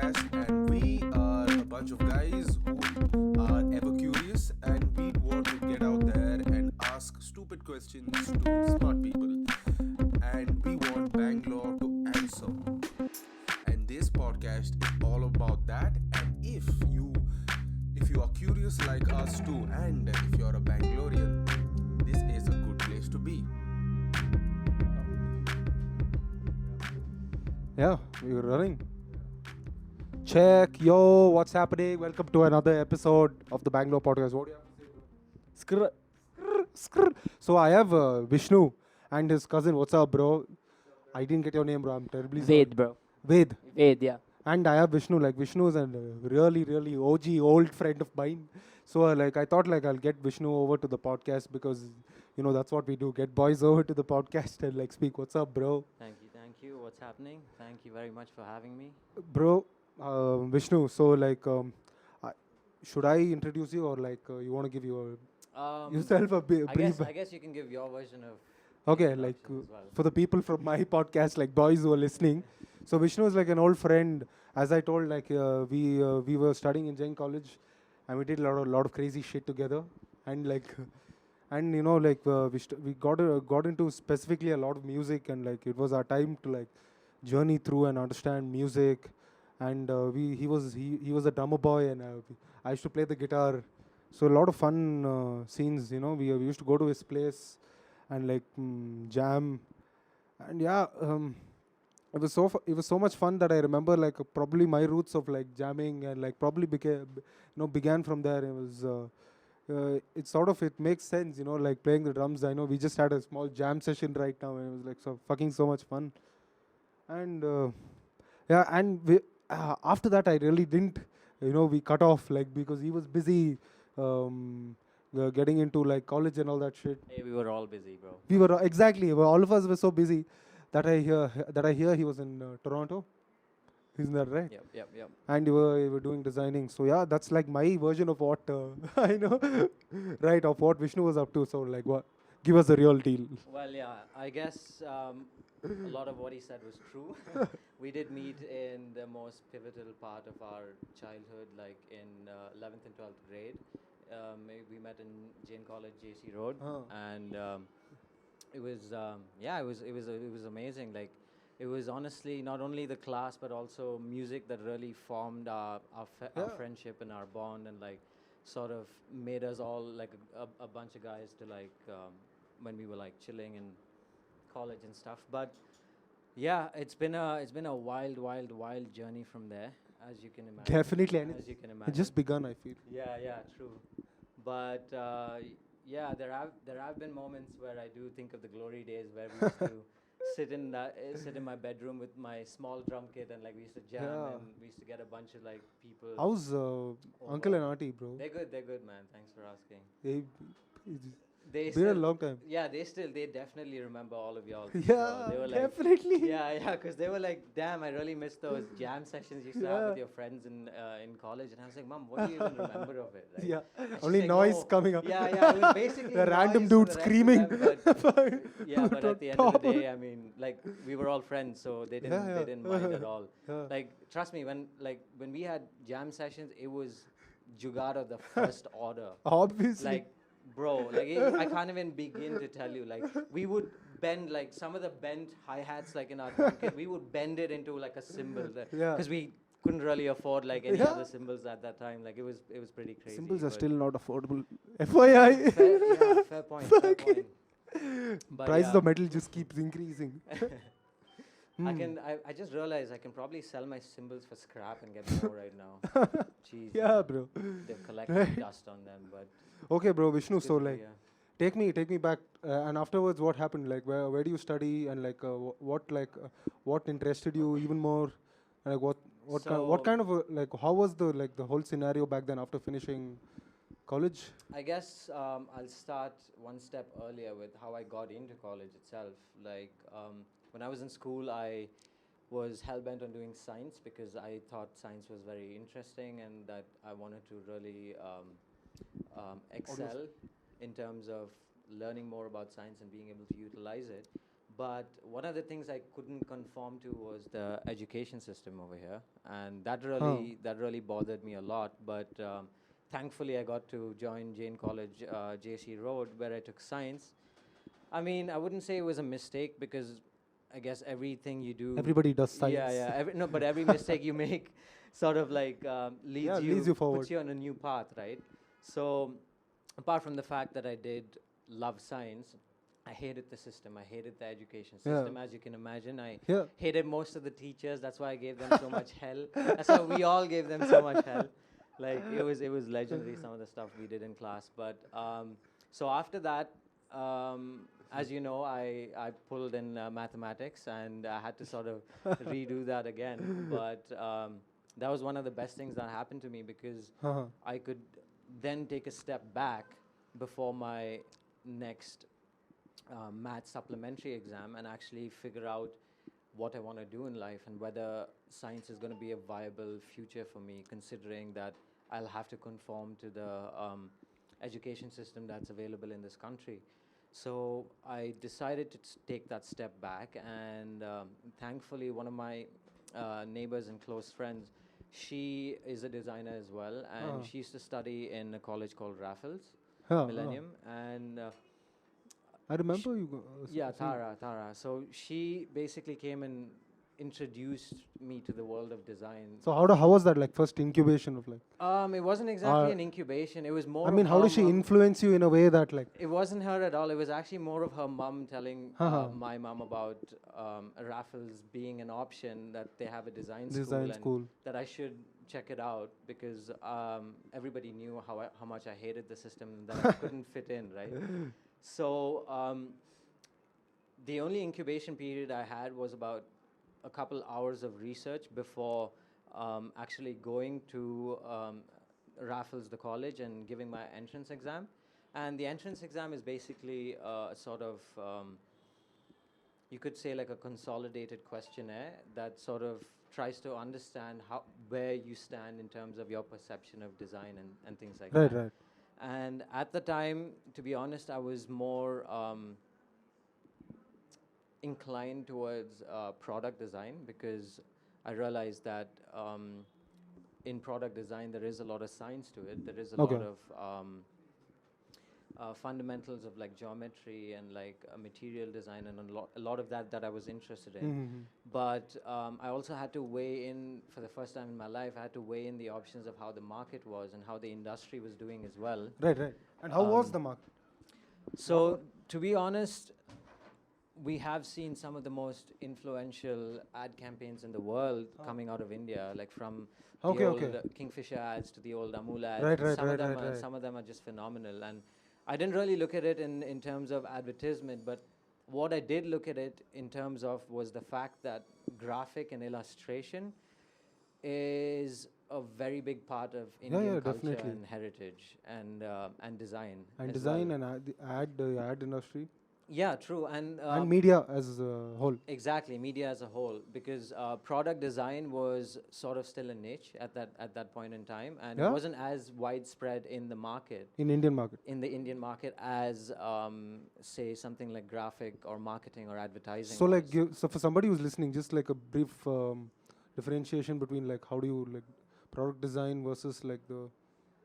podcast, and we are a bunch of guys who are ever curious, and we want to get out there and ask stupid questions to smart people, and we want Bangalore to answer. And this podcast is all about that. And if you are curious like us too, and if you're a Bangalorean, this is a good place to be. Yeah, we're running. Check, yo, what's happening? Welcome to another episode of the Bangalore podcast. What do you have to say, bro? Skrr. So I have Vishnu and his cousin. What's up, bro? I didn't get your name, bro. I'm terribly sorry. Ved, bro. Ved. Ved, yeah. And I have Vishnu. Like Vishnu is a really OG old friend of mine. So I thought I'll get Vishnu over to the podcast because that's what we do. Get boys over to the podcast and speak. What's up, bro? Thank you. What's happening? Thank you very much for having me. Bro, Vishnu. So I, should I introduce you or you want to give yourself a brief? I guess you can give your version of Okay, introduction as well. for the people from my podcast, boys who are listening. So Vishnu is an old friend. As I told, we were studying in Jain College, and we did a lot of crazy shit together. And we got into specifically a lot of music, and it was our time to journey through and understand music. And he was a drummer boy, and I used to play the guitar. So a lot of fun scenes. We used to go to his place and jam, and yeah, it was so much fun that I remember probably my roots of jamming and probably began from there. It was it sort of it makes sense, playing the drums. I know we just had a small jam session right now, and it was so much fun. And yeah, and after that I really didn't, we cut off because he was busy. Getting into college and all that shit. Hey, we were all busy, bro. We were exactly. All of us were so busy that I hear he was in Toronto. Isn't that right? Yep. And you were doing designing. So yeah, that's my version of what I know, right? Of what Vishnu was up to. So what? Give us the real deal. Well, yeah, I guess a lot of what he said was true. We did meet in the most pivotal part of our childhood, in 11th and 12th grade. We met in Jain College, JC Road, and it was it was amazing. It was honestly not only the class but also music that really formed our friendship and our bond, and sort of made us all a bunch of guys to when we were chilling in college and stuff. But yeah, it's been a wild journey from there, as you can imagine. Definitely, and As you can it imagine. just begun. I feel. Yeah, true. But yeah, there have been moments where I do think of the glory days where we used to sit in my bedroom with my small drum kit, and we used to jam, Yeah. and we used to get a bunch of people. How's uncle and auntie, bro? They're good, man. Thanks for asking. It's been a long time. Yeah, they definitely remember all of y'all. Yeah, they were definitely. Yeah, because they were damn, I really miss those jam sessions you used to have with your friends in college. And I was like, Mom, what do you even remember of it? Right? Yeah, And she's only like, noise "No." coming up. Yeah, it was basically A random noise dude for the rest of screaming. them, but yeah, but at the end of the Top. day, I mean, we were all friends, so they didn't mind at all. Yeah. Trust me, when we had jam sessions, it was jugaad of the first order. Obviously. Bro, I can't even begin to tell you. We would bend some of the bent hi-hats in our drum kit, we would bend it into a cymbal, Yeah. because we couldn't really afford any Yeah. other cymbals at that time. It was pretty crazy. Symbols are but still not affordable. FYI. fair point. Fair point. But Price yeah, of metal just keeps increasing. I just realized I can probably sell my cymbals for scrap and get more right now. Jeez, Yeah, man. bro. They've collected dust on them, but Okay, bro, Vishnu. it's So good to hear. take me back. And afterwards, what happened? Where do you study? And what interested you even more? And what So- kind of how was the whole scenario back then after finishing college? I guess I'll start one step earlier with how I got into college itself. When I was in school, I was hell-bent on doing science because I thought science was very interesting and that I wanted to really excel in terms of learning more about science and being able to utilize it. But one of the things I couldn't conform to was the education system over here, and that really bothered me a lot. But thankfully, I got to join Jane College, JC Road, where I took science. I mean, I wouldn't say it was a mistake because I guess everything you do. Everybody does Yeah, science. yeah. No, but every mistake you make, sort of like Yeah, leads you forward. puts you on a new path, right? So, apart from the fact that I did love science, I hated the system. I hated the education Yeah. system, as you can imagine. I Yeah. hated most of the teachers. That's why I gave them so much hell. That's why we all gave them so much hell. Like it was legendary, some of the stuff we did in class. But so after that, as you know, I pulled in mathematics, and I had to sort of redo that again. But that was one of the best things that happened to me, because Uh-huh. I could then take a step back before my next math supplementary exam and actually figure out what I want to do in life and whether science is going to be a viable future for me, considering that I'll have to conform to the education system that's available in this country. So I decided to take that step back, and thankfully, one of my neighbors and close friends, she is a designer as well, and she used to study in a college called Raffles Millennium, and I remember you. yeah, saying- Tara. So she basically came and introduced me to the world of design. So how was that like first incubation of like? It wasn't exactly an incubation. It was more. I mean, of how her did she mum- influence you in a way that like? It wasn't her at all. It was actually more of her mum telling my mum about Raffles being an option, that they have a design Design school. and that I should check it out, because everybody knew how much I hated the system, that I couldn't fit in, right? So the only incubation period I had was about a couple hours of research before actually going to Raffles, the college, and giving my entrance exam. And the entrance exam is basically a sort of, you could say, like a consolidated questionnaire that sort of tries to understand where you stand in terms of your perception of design and things like that. Right. And at the time, to be honest, I was more inclined towards product design, because I realized that in product design there is a lot of science to it. There is a lot of fundamentals of like geometry and like material design, and a lot of that I was interested in. But I also had to weigh in, for the first time in my life, I had to weigh in the options of how the market was and how the industry was doing as well. Right. And how was the market? So, to be honest, we have seen some of the most influential ad campaigns in the world coming out of India, like from the old Kingfisher ads to the old Amul ads. Right. Some of them are just phenomenal. And I didn't really look at it in terms of advertisement, but what I did look at it in terms of was the fact that graphic and illustration is a very big part of Indian culture definitely. and heritage and design. And as design well. and the ad industry Yeah, true. And media as a whole. exactly, media as a whole, because product design was sort of still a niche at that point in time, and it wasn't as widespread in the market, In Indian market. in the Indian market, as say something like graphic or marketing or advertising. So like, was. so for somebody who's listening, just like a brief differentiation between like how do you like product design versus like the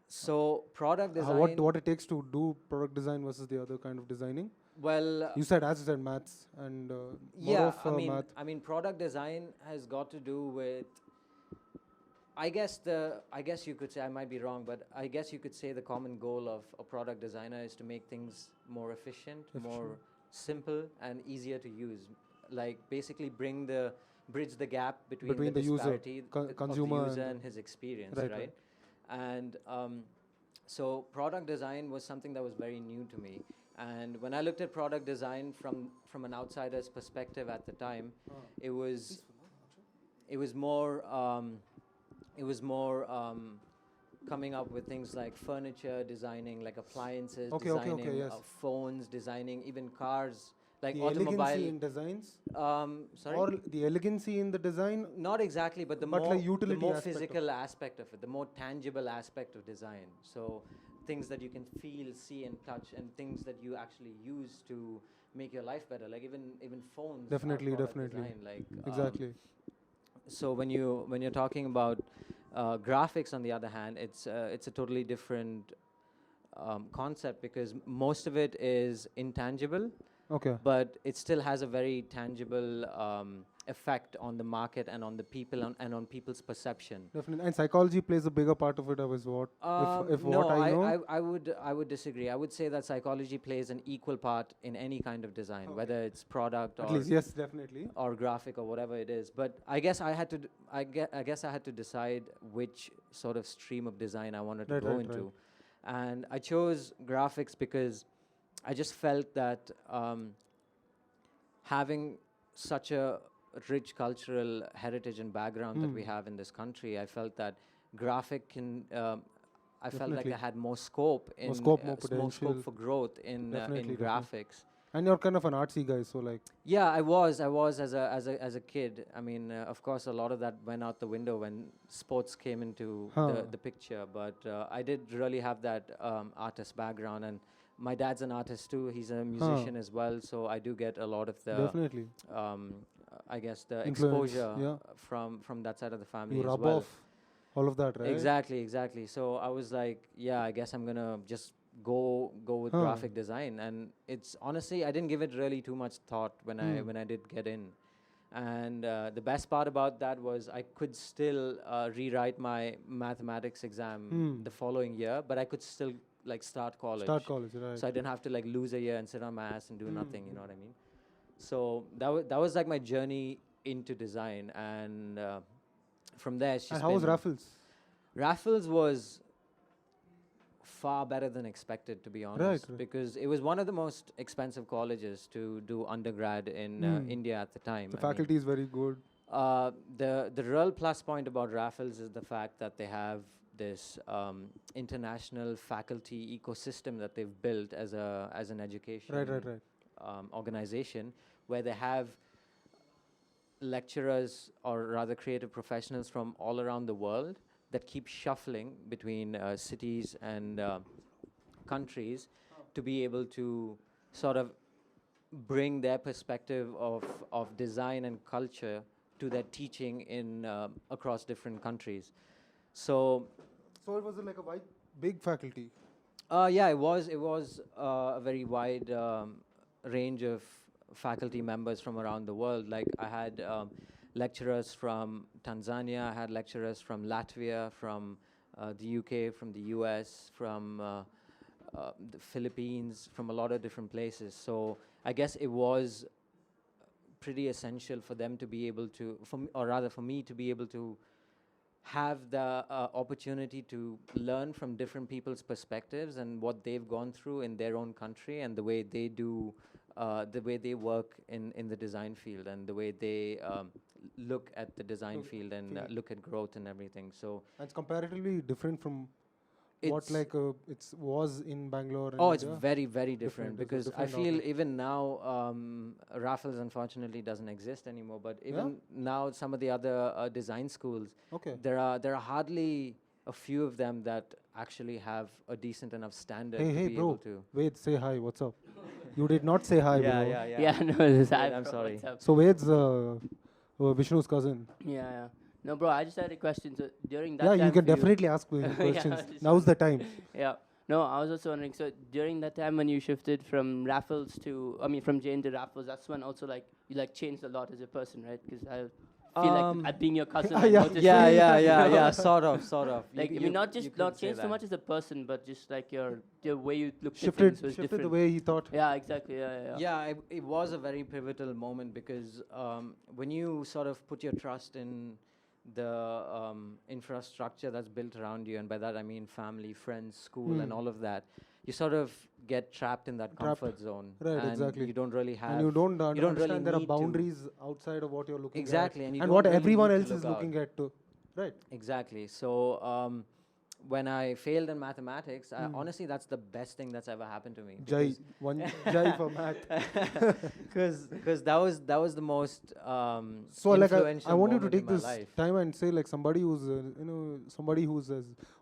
So product design. what it takes to do product design versus the other kind of designing. Well, You said maths and more yeah, of math. I mean, product design has got to do with. I guess you could say, I might be wrong, but I guess you could say the common goal of a product designer is to make things more efficient, more simple, and easier to use. Like basically bridge the gap between the user, disparity consumer, of the user and his experience, right? And so product design was something that was very new to me. And when I looked at product design from an outsider's perspective at the time, it was more coming up with things like furniture designing, like appliances, designing phones, designing even cars, like the automobile. elegancy in designs. Sorry? Or the elegancy in the design. Not exactly, but the But more, like utility the more aspect of physical aspect of it, the more tangible aspect of design. So things that you can feel, see, and touch, and things that you actually use to make your life better. Like even phones Definitely, are product definitely. design. Like Exactly. so when you're talking about graphics, on the other hand, it's a totally different concept, because most of it is intangible, Okay. but it still has a very tangible effect on the market and on the people and on people's perception. Definitely. And psychology plays a bigger part of it, is what if No, what I know. I would disagree. I would say that psychology plays an equal part in any kind of design, whether it's product At or least, yes, definitely. or graphic or whatever it is. But I guess I had to I guess I had to decide which sort of stream of design I wanted to Right, go right, into, right. and I chose graphics because I just felt that having such a rich cultural heritage and background that we have in this country, I felt that graphic can. I felt like Definitely. I had more scope in scope, more more potential. scope for growth in Definitely, definitely. graphics. And you're kind of an artsy guy, so like. Yeah, I was as a kid. I mean, of course, a lot of that went out the window when sports came into the picture. But I did really have that artist background, and my dad's an artist too. He's a musician as well, so I do get a lot of the Definitely. I guess the Influence, exposure yeah. from that side of the family You as rub well. off all of that, right? Exactly. So I was like, yeah, I guess I'm gonna just go with graphic design, and it's honestly I didn't give it really too much thought when I did get in, and the best part about that was I could still rewrite my mathematics exam the following year, but I could still like start college. Start college, right? So I didn't have to like lose a year and sit on my ass and do nothing. You know what I mean? So that was like my journey into design, and from there it's just And how was been- Raffles? Raffles was far better than expected, to be honest, right. because it was one of the most expensive colleges to do undergrad in India at the time. The I mean, faculty is very good. the real plus point about Raffles is the fact that they have this international faculty ecosystem that they've built as an education Right. organization, where they have lecturers, or rather creative professionals from all around the world, that keep shuffling between cities and countries to be able to sort of bring their perspective of design and culture to their teaching in across different countries. So So it was like a big faculty. yeah, it was a very wide range of faculty members from around the world. Like I had lecturers from Tanzania, I had lecturers from Latvia, from the UK, from the US, from the Philippines, from a lot of different places. So I guess it was pretty essential for them to be able to, or rather for me to be able to have the opportunity to learn from different people's perspectives and what they've gone through in their own country, and the way they do, the way they work in the design field, and the way they look at the design field and look at growth and everything. So And it's comparatively different from what it's like it was in Bangalore. And it's India. very, very different, Different, it's a because I different feel outlook. even now, Raffles unfortunately doesn't exist anymore. But even now, some of the other design schools, Okay. there are hardly a few of them that actually have a decent enough standard Hey, to hey, be bro. able to. Wait, say hi. What's up? You did not say hi, bro. Yeah, no, this Wait, I'm I'm sorry. What's up? So Wade's Vishnu's cousin. Yeah. No, bro, I just had a question. So during that Yeah, time you can for definitely ask me questions. Now's the time. Yeah. No, I was also wondering. So during that time when you shifted from Raffles to, I mean, from Jane to Raffles, that's when also like you like changed a lot as a person, right? Because I feel like at being your cousin, I Yeah. noticed Yeah, sort of. Like I mean, not changed so much as a person, but just like your way you looked at things was Shifted different. the way he thought. Yeah, exactly. Yeah. Yeah, it was a very pivotal moment, because when you sort of put your trust in the infrastructure that's built around you, and by that I mean family, friends, school, and all of that, you sort of get trapped in that comfort zone. Right, and exactly. You don't really have. And you don't don't really understand there are need to. boundaries outside of what you're looking Exactly, at. and you And don't what really everyone need else to is look out. looking at too. Right. Exactly. So when I failed in mathematics, honestly, that's the best thing that's ever happened to me. Jai. One Jai for math. Because that was the most So like influential I want you to moment take in my this life. time and say like somebody who's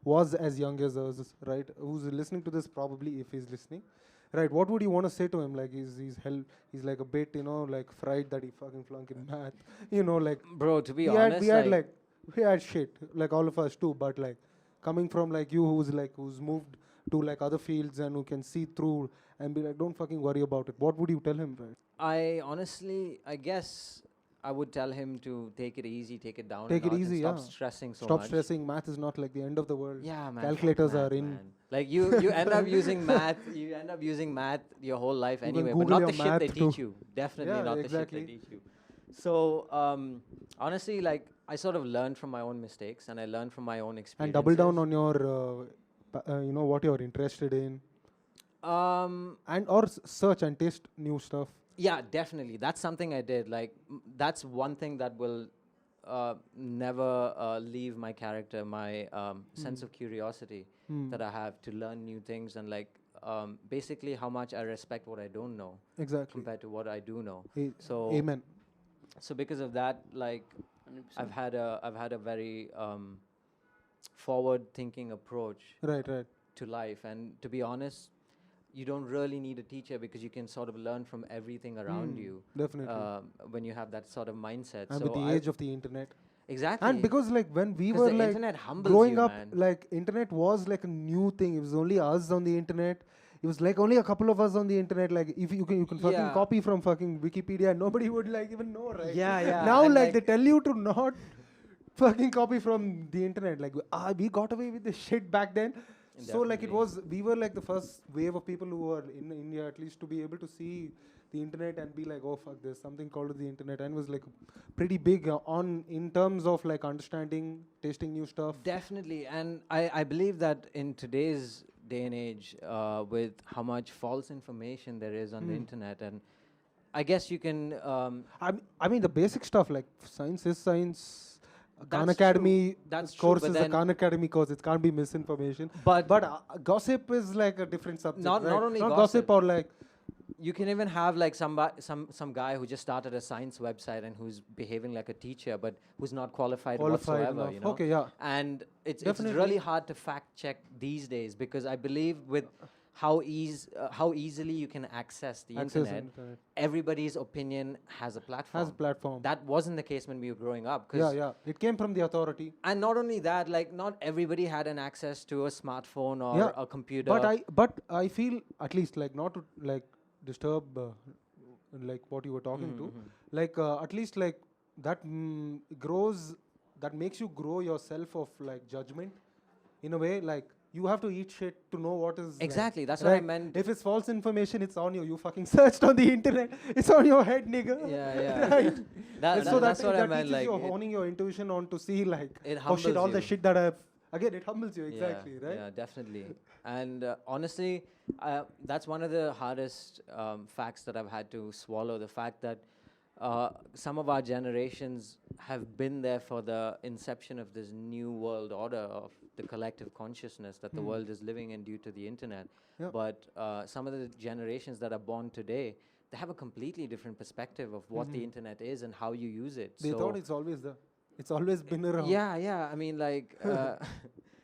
was as young as us, right? Who's listening to this probably, if he's listening, Right. What would you want to say to him? Like he's like a bit, like fried that he fucking flunked in math. Like Bro, to be we had honest, we had like we had shit, like all of us too. But like coming from like you, who's moved to like other fields and who can see through and be like, don't fucking worry about it. What would you tell him? Right? I honestly, I guess I would tell him to take it easy, take it down Take a it notch, easy, and stop yeah. stressing so Stop much. stressing. Math is not like the end of the world. Yeah, man. Calculators fuck math, are in. man. Like you end up using math. You end up using math your whole life You can anyway, but Google not your the shit they math teach too. you. Definitely Yeah, not exactly. the shit they teach you. So honestly, like I sort of learned from my own mistakes, and I learned from my own experiences. And double down on your, what you're interested in, and or search and taste new stuff. Yeah, definitely. That's something I did. Like, that's one thing that will never leave my character, my sense of curiosity that I have to learn new things, and like basically how much I respect what I don't know Exactly. compared to what I do know. A- So, Amen. so because of that, like 100%. I've had a very forward-thinking approach Right. to life, and to be honest, you don't really need a teacher because you can sort of learn from everything around you Definitely. when you have that sort of mindset. And so with the age of the internet. exactly, And because like when we 'Cause were the like internet humbles growing you, up, man. like internet was like a new thing. It was only us on the internet. It was like only a couple of us on the internet. Like if you can fucking Yeah. copy from fucking Wikipedia, nobody would like even know, right? Yeah, yeah, Now and like like- they tell you to not fucking copy from the internet. Like we got away with this shit back then. So like we were like the first wave of people who were in India at least to be able to see the internet and be like, oh fuck, there's something called the internet, and was like pretty big on in terms of like understanding, tasting new stuff. Definitely, and I believe that in today's day and age, with how much false information there is on the internet, and I guess you can. I mean the basic stuff like science is science. Khan That's Academy true. That's true, course but is a then- Khan Academy course. It can't be misinformation. But Gossip is like a different subject. Not right? only gossip or like you can even have like some guy who just started a science website and who's behaving like a teacher, but who's not qualified whatsoever. enough. You know? Okay, yeah. And it's Definitely. really hard to fact check these days because I believe with how easily you can access the internet, everybody's opinion has a platform. Has a platform. That wasn't the case when we were growing up. Yeah. It came from the authority. And not only that, like not everybody had an access to a smartphone or a computer. But I feel at least like not to like disturb like what you were talking to. Like at least like that grows. That makes you grow yourself of like judgment in a way like. You have to eat shit to know what is exactly. like, That's right? what I meant. If it's false information, it's on you. You fucking searched on the internet. It's on your head, nigga. Yeah. Right? So that's what I meant. Teaches Like you honing your intuition on to see like it oh shit, humbles all the you. shit that I've again it humbles you exactly, right? Yeah, definitely. And honestly, that's one of the hardest facts that I've had to swallow. The fact that some of our generations have been there for the inception of this new world order of the collective consciousness that the world is living in due to the internet. Yeah. But some of the generations that are born today, they have a completely different perspective of what the internet is and how you use it. They thought it's always there. It's always been around. Yeah. I mean, like,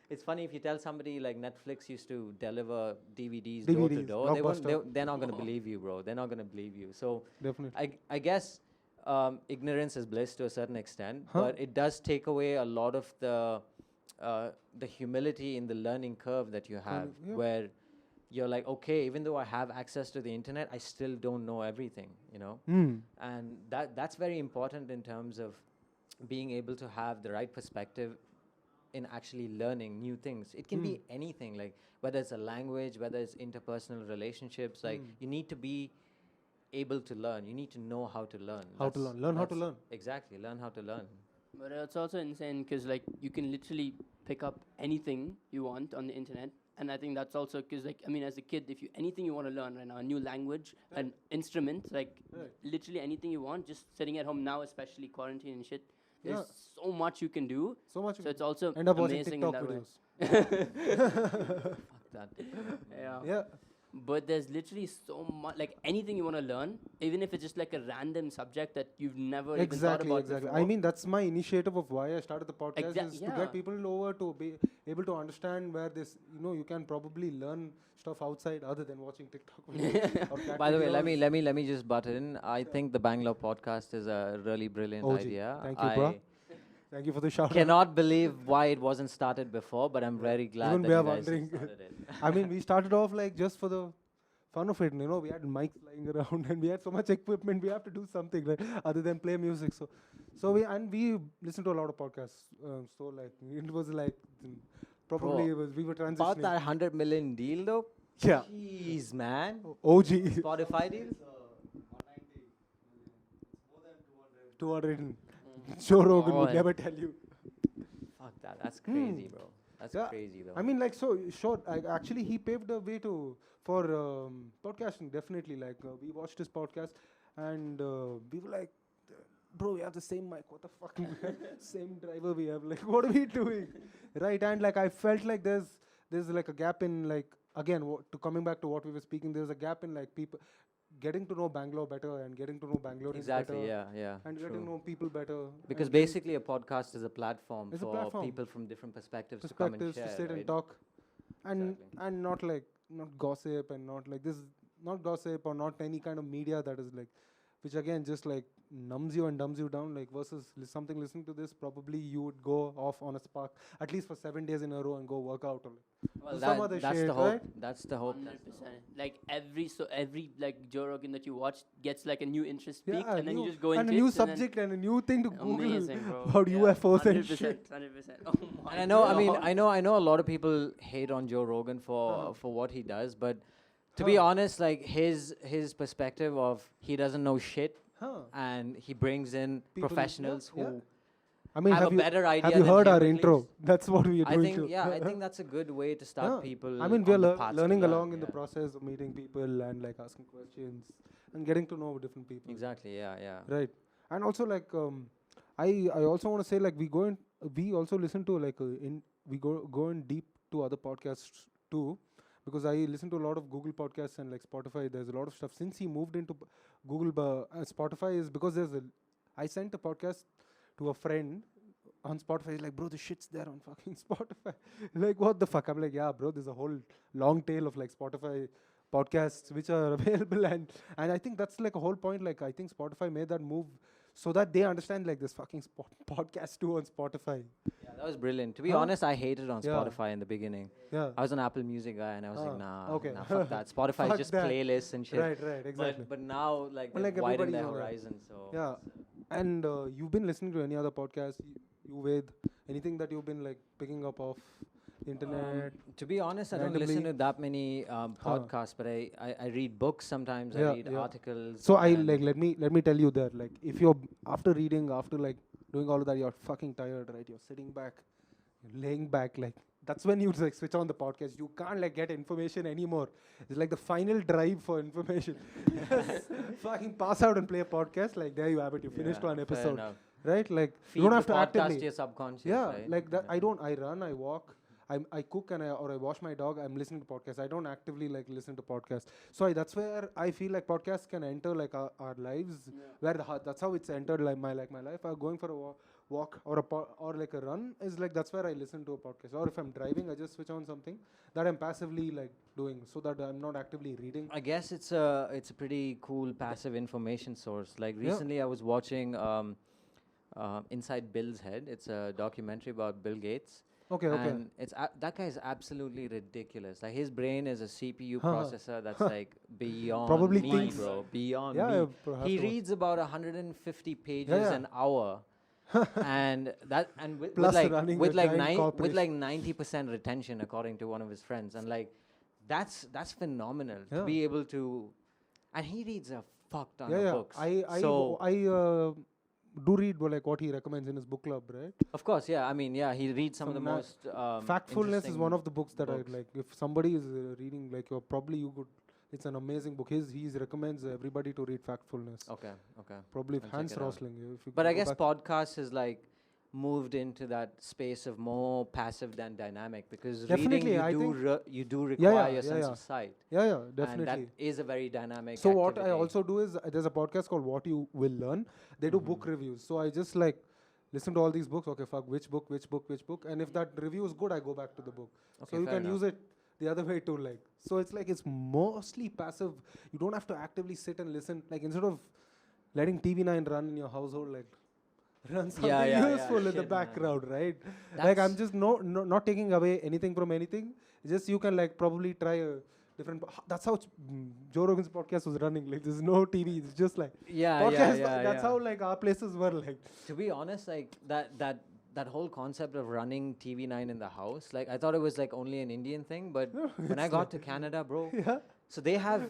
it's funny if you tell somebody like Netflix used to deliver DVDs door to DVDs, door, Blockbuster. they're not going to believe you, bro. They're not going to believe you. So Definitely. I guess ignorance is bliss to a certain extent, but it does take away a lot of the humility in the learning curve that you have, where you're like, okay, even though I have access to the internet, I still don't know everything, you know? And that's very important in terms of being able to have the right perspective in actually learning new things. It can be anything, like whether it's a language, whether it's interpersonal relationships, like you need to be able to learn. You need to know how to learn. Learn how to learn. Exactly, learn how to learn. But it's also insane because like you can literally pick up anything you want on the internet, and I think that's also because like I mean as a kid, if you anything you want to learn right now, a new language, an instrument, like literally anything you want, just sitting at home now, especially quarantine and shit. There's so much you can do. So much. Mm. So it's also End up watching amazing TikTok in that videos. way. Fuck that. Yeah. Yeah. but there's literally so much, like anything you want to learn, even if it's just like a random subject that you've never even thought Exactly, about exactly. before. I mean, that's my initiative of why I started the podcast is to Yeah. get people over to be able to understand where this, you can probably learn stuff outside other than watching TikTok videos or cat By the way, videos. let me just butt in. I think the Bangalore podcast is a really brilliant OG. idea. Thank you, bro. Thank you for the shout out. Cannot believe why it wasn't started before, but I'm very glad Even that we are you guys wondering. started it. I mean, we started off like just for the fun of it, we had mics lying around and we had so much equipment, we have to do something, right, other than play music. So we listened to a lot of podcasts. So like it was like probably Bro, we were transitioning. About that 100 million deal though? Yeah. Jeez, man. OG. Spotify deal? 200. Joe Rogan Oh, would yeah. never tell you. Fuck that. That's crazy, bro. That's Yeah, crazy though. I mean, like, so short. Actually, he paved the way for podcasting. Definitely, like, we watched his podcast, and we were like, "Bro, we have the same mic. What the fuck? Same driver we have. Like, what are we doing?" Right? And like, I felt like there's like a gap in like again to coming back to what we were speaking. There's a gap in like people getting to know Bangalore better and getting to know Bangaloreans Exactly, better. yeah. And True. getting to know people better. Because and getting basically a podcast is a platform It's a for platform. people from different perspectives to come and perspectives share, to sit right? and talk, and Exactly. and not like not gossip and not like this, not gossip or not any kind of media that is like, which again just like numbs you and dumbs you down. Like versus something listening to this, probably you would go off on a spark at least for 7 days in a row and go work out or Well, some other that's shit, the hope. right? That's the hope. 100%. Like every like Joe Rogan that you watch gets like a new interest peak, Yeah, and then you new- just go and into a new it, and then- subject and a new thing to Google Amazing, bro. about Yeah, UFOs and 100%, shit. 100%. Oh my And I know, God. I know a lot of people hate on Joe Rogan for what he does, but to be Huh. honest, like his perspective of he doesn't know shit, Huh. and he brings in People- professionals yeah, who yeah. I mean, have a better idea. have you than heard him our at intro? least. That's what we are I doing think too. I think that's a good way to start Yeah. people. I mean, we on are the paths to learning learn, along in the yeah. process of meeting people and like asking questions and getting to know different people. Exactly. Yeah. Right. And also like I also want to say like we also listen to like we go in deep to other podcasts too, because I listen to a lot of Google podcasts and like Spotify. There's a lot of stuff since he moved into Google. Spotify is because I sent a podcast to a friend on Spotify. He's like, bro, the shit's there on fucking Spotify. Like, what the fuck? I'm like, yeah, bro, there's a whole long tail of like Spotify podcasts which are available, and I think that's like a whole point. Like, I think Spotify made that move so that they understand like this fucking podcast too on Spotify. Yeah, that was brilliant. To be Huh? honest, I hated on Yeah. Spotify in the beginning. Yeah. I was an Apple Music guy, and I was Ah, like, nah, okay. nah, fuck that. Spotify Fuck is just that. playlists and shit. Right, exactly. But now, like, But, they've like, widened everybody's their on that. horizon. So Yeah. And you've been listening to any other podcasts? You with anything that you've been like picking up off internet? To be honest, I don't randomly? listen to that many podcasts, but I read books sometimes. I Yeah, read yeah. articles. So I and like let me tell you that like if you're after reading, after like doing all of that, you're fucking tired, right? You're sitting back, you're laying back, like that's when you like switch on the podcast. You can't like get information anymore. It's like the final drive for information. Yes. Fucking pass out and play a podcast. Like there you have it. You finished Yeah, one fair episode, enough. right? Like Feed you don't the have to podcast actively. to your subconscious. Yeah, right? like that. Yeah. I run, I walk, I cook and I wash my dog. I'm listening to podcasts. I don't actively like listen to podcasts. So that's where I feel like podcasts can enter like our lives. Where that's how it's entered like my life. Going for a walk or or like a run is like that's where I listen to a podcast. Or if I'm driving, I just switch on something that I'm passively like doing, so that I'm not actively reading. I guess it's a pretty cool passive information source. Like Yeah. recently, I was watching Inside Bill's Head. It's a documentary about Bill Gates. Okay. And that guy is absolutely ridiculous. Like his brain is a CPU Huh. processor that's like beyond Probably me, thinks- bro. Beyond Yeah, me. yeah, perhaps He so. reads about 150 pages Yeah. an hour. and with Plus like running with a like giant with like corporation. 90% retention according to one of his friends, and like that's phenomenal to Yeah. be able to. And he reads a fuck ton Yeah, of yeah. books. I do read like what he recommends in his book club, right? Of course, yeah. I mean, yeah, he reads some of the Some na- most Factfulness is one interesting of the books that books. I like. If somebody is reading, like you could. It's an amazing book. He recommends everybody to read Factfulness. Okay. Probably I'll check Hans it out. Rosling. If you But go I guess back- podcast is like moved into that space of more passive than dynamic, because Definitely, reading I think. you do Yeah, require yeah, your yeah, sense yeah. of sight, Yeah, yeah, and that definitely. is a very dynamic So activity. what I also do is there's a podcast called What You Will Learn. They do book reviews. So I just like listen to all these books. Okay, fuck, which book, which book, which book, and if that review is good, I go back to the book. Okay, So you fair can enough. use it the other way too. Like, so it's like it's mostly passive. You don't have to actively sit and listen. Like instead of letting TV9 run in your household, like run something yeah, useful in the shit, man. background, right? Like That's I'm just not taking away anything from anything. Just you can like probably try a different. That's how Joe Rogan's podcast was running. Like there's no TV. It's just like podcast. That's how like our places were like. To be honest, like that whole concept of running TV9 in the house, like I thought it was like only an Indian thing, but when I got to Canada, bro, Yeah. so they have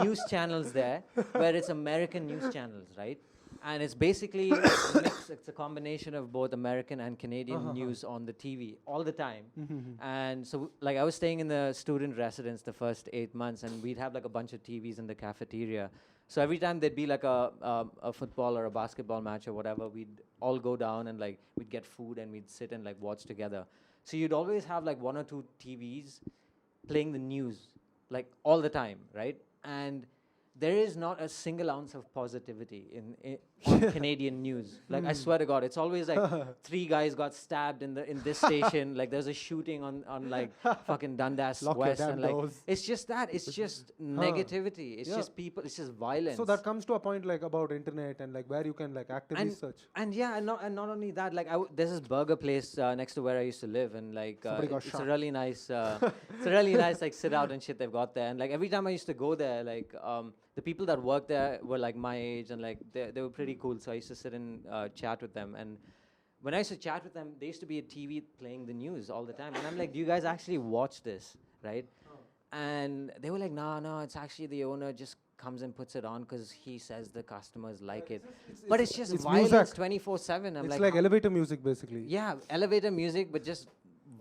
news channels there where it's American news channels, right? And it's basically a mix. It's a combination of both American and Canadian news on the TV all the time. And so, like, I was staying in the student residence the first 8 months, and we'd have like a bunch of TVs in the cafeteria. So every time there'd be like a football or a basketball match or whatever, we'd all go down and like we'd get food and we'd sit and like watch together. So you'd always have like one or two TVs playing the news like all the time, right? And there is not a single ounce of positivity in on Canadian news. Like I swear to God, it's always like 3 guys got stabbed in this station. Like there's a shooting on like fucking Dundas Lock your West, damn and like doors. it's just that. It's just negativity. It's Yeah. just people. It's just violence. So that comes to a point like about internet and like where you can like actively search. And yeah, and not only that, like there's this burger place next to where I used to live, and like Somebody got it's shot. a really nice, it's a really nice like sit out and shit they've got there. And like every time I used to go there, like the people that worked there were like my age, and like they were pretty cool. So I used to sit and chat with them. And when I used to chat with them, there used to be a TV playing the news all the time, and I'm like, do you guys actually watch this, right? And they were like, no, it's actually the owner just comes and puts it on because he says the customers like it. But it's just it's violence music. 24/7. I'm It's like, like how- elevator music basically. yeah, elevator music, but just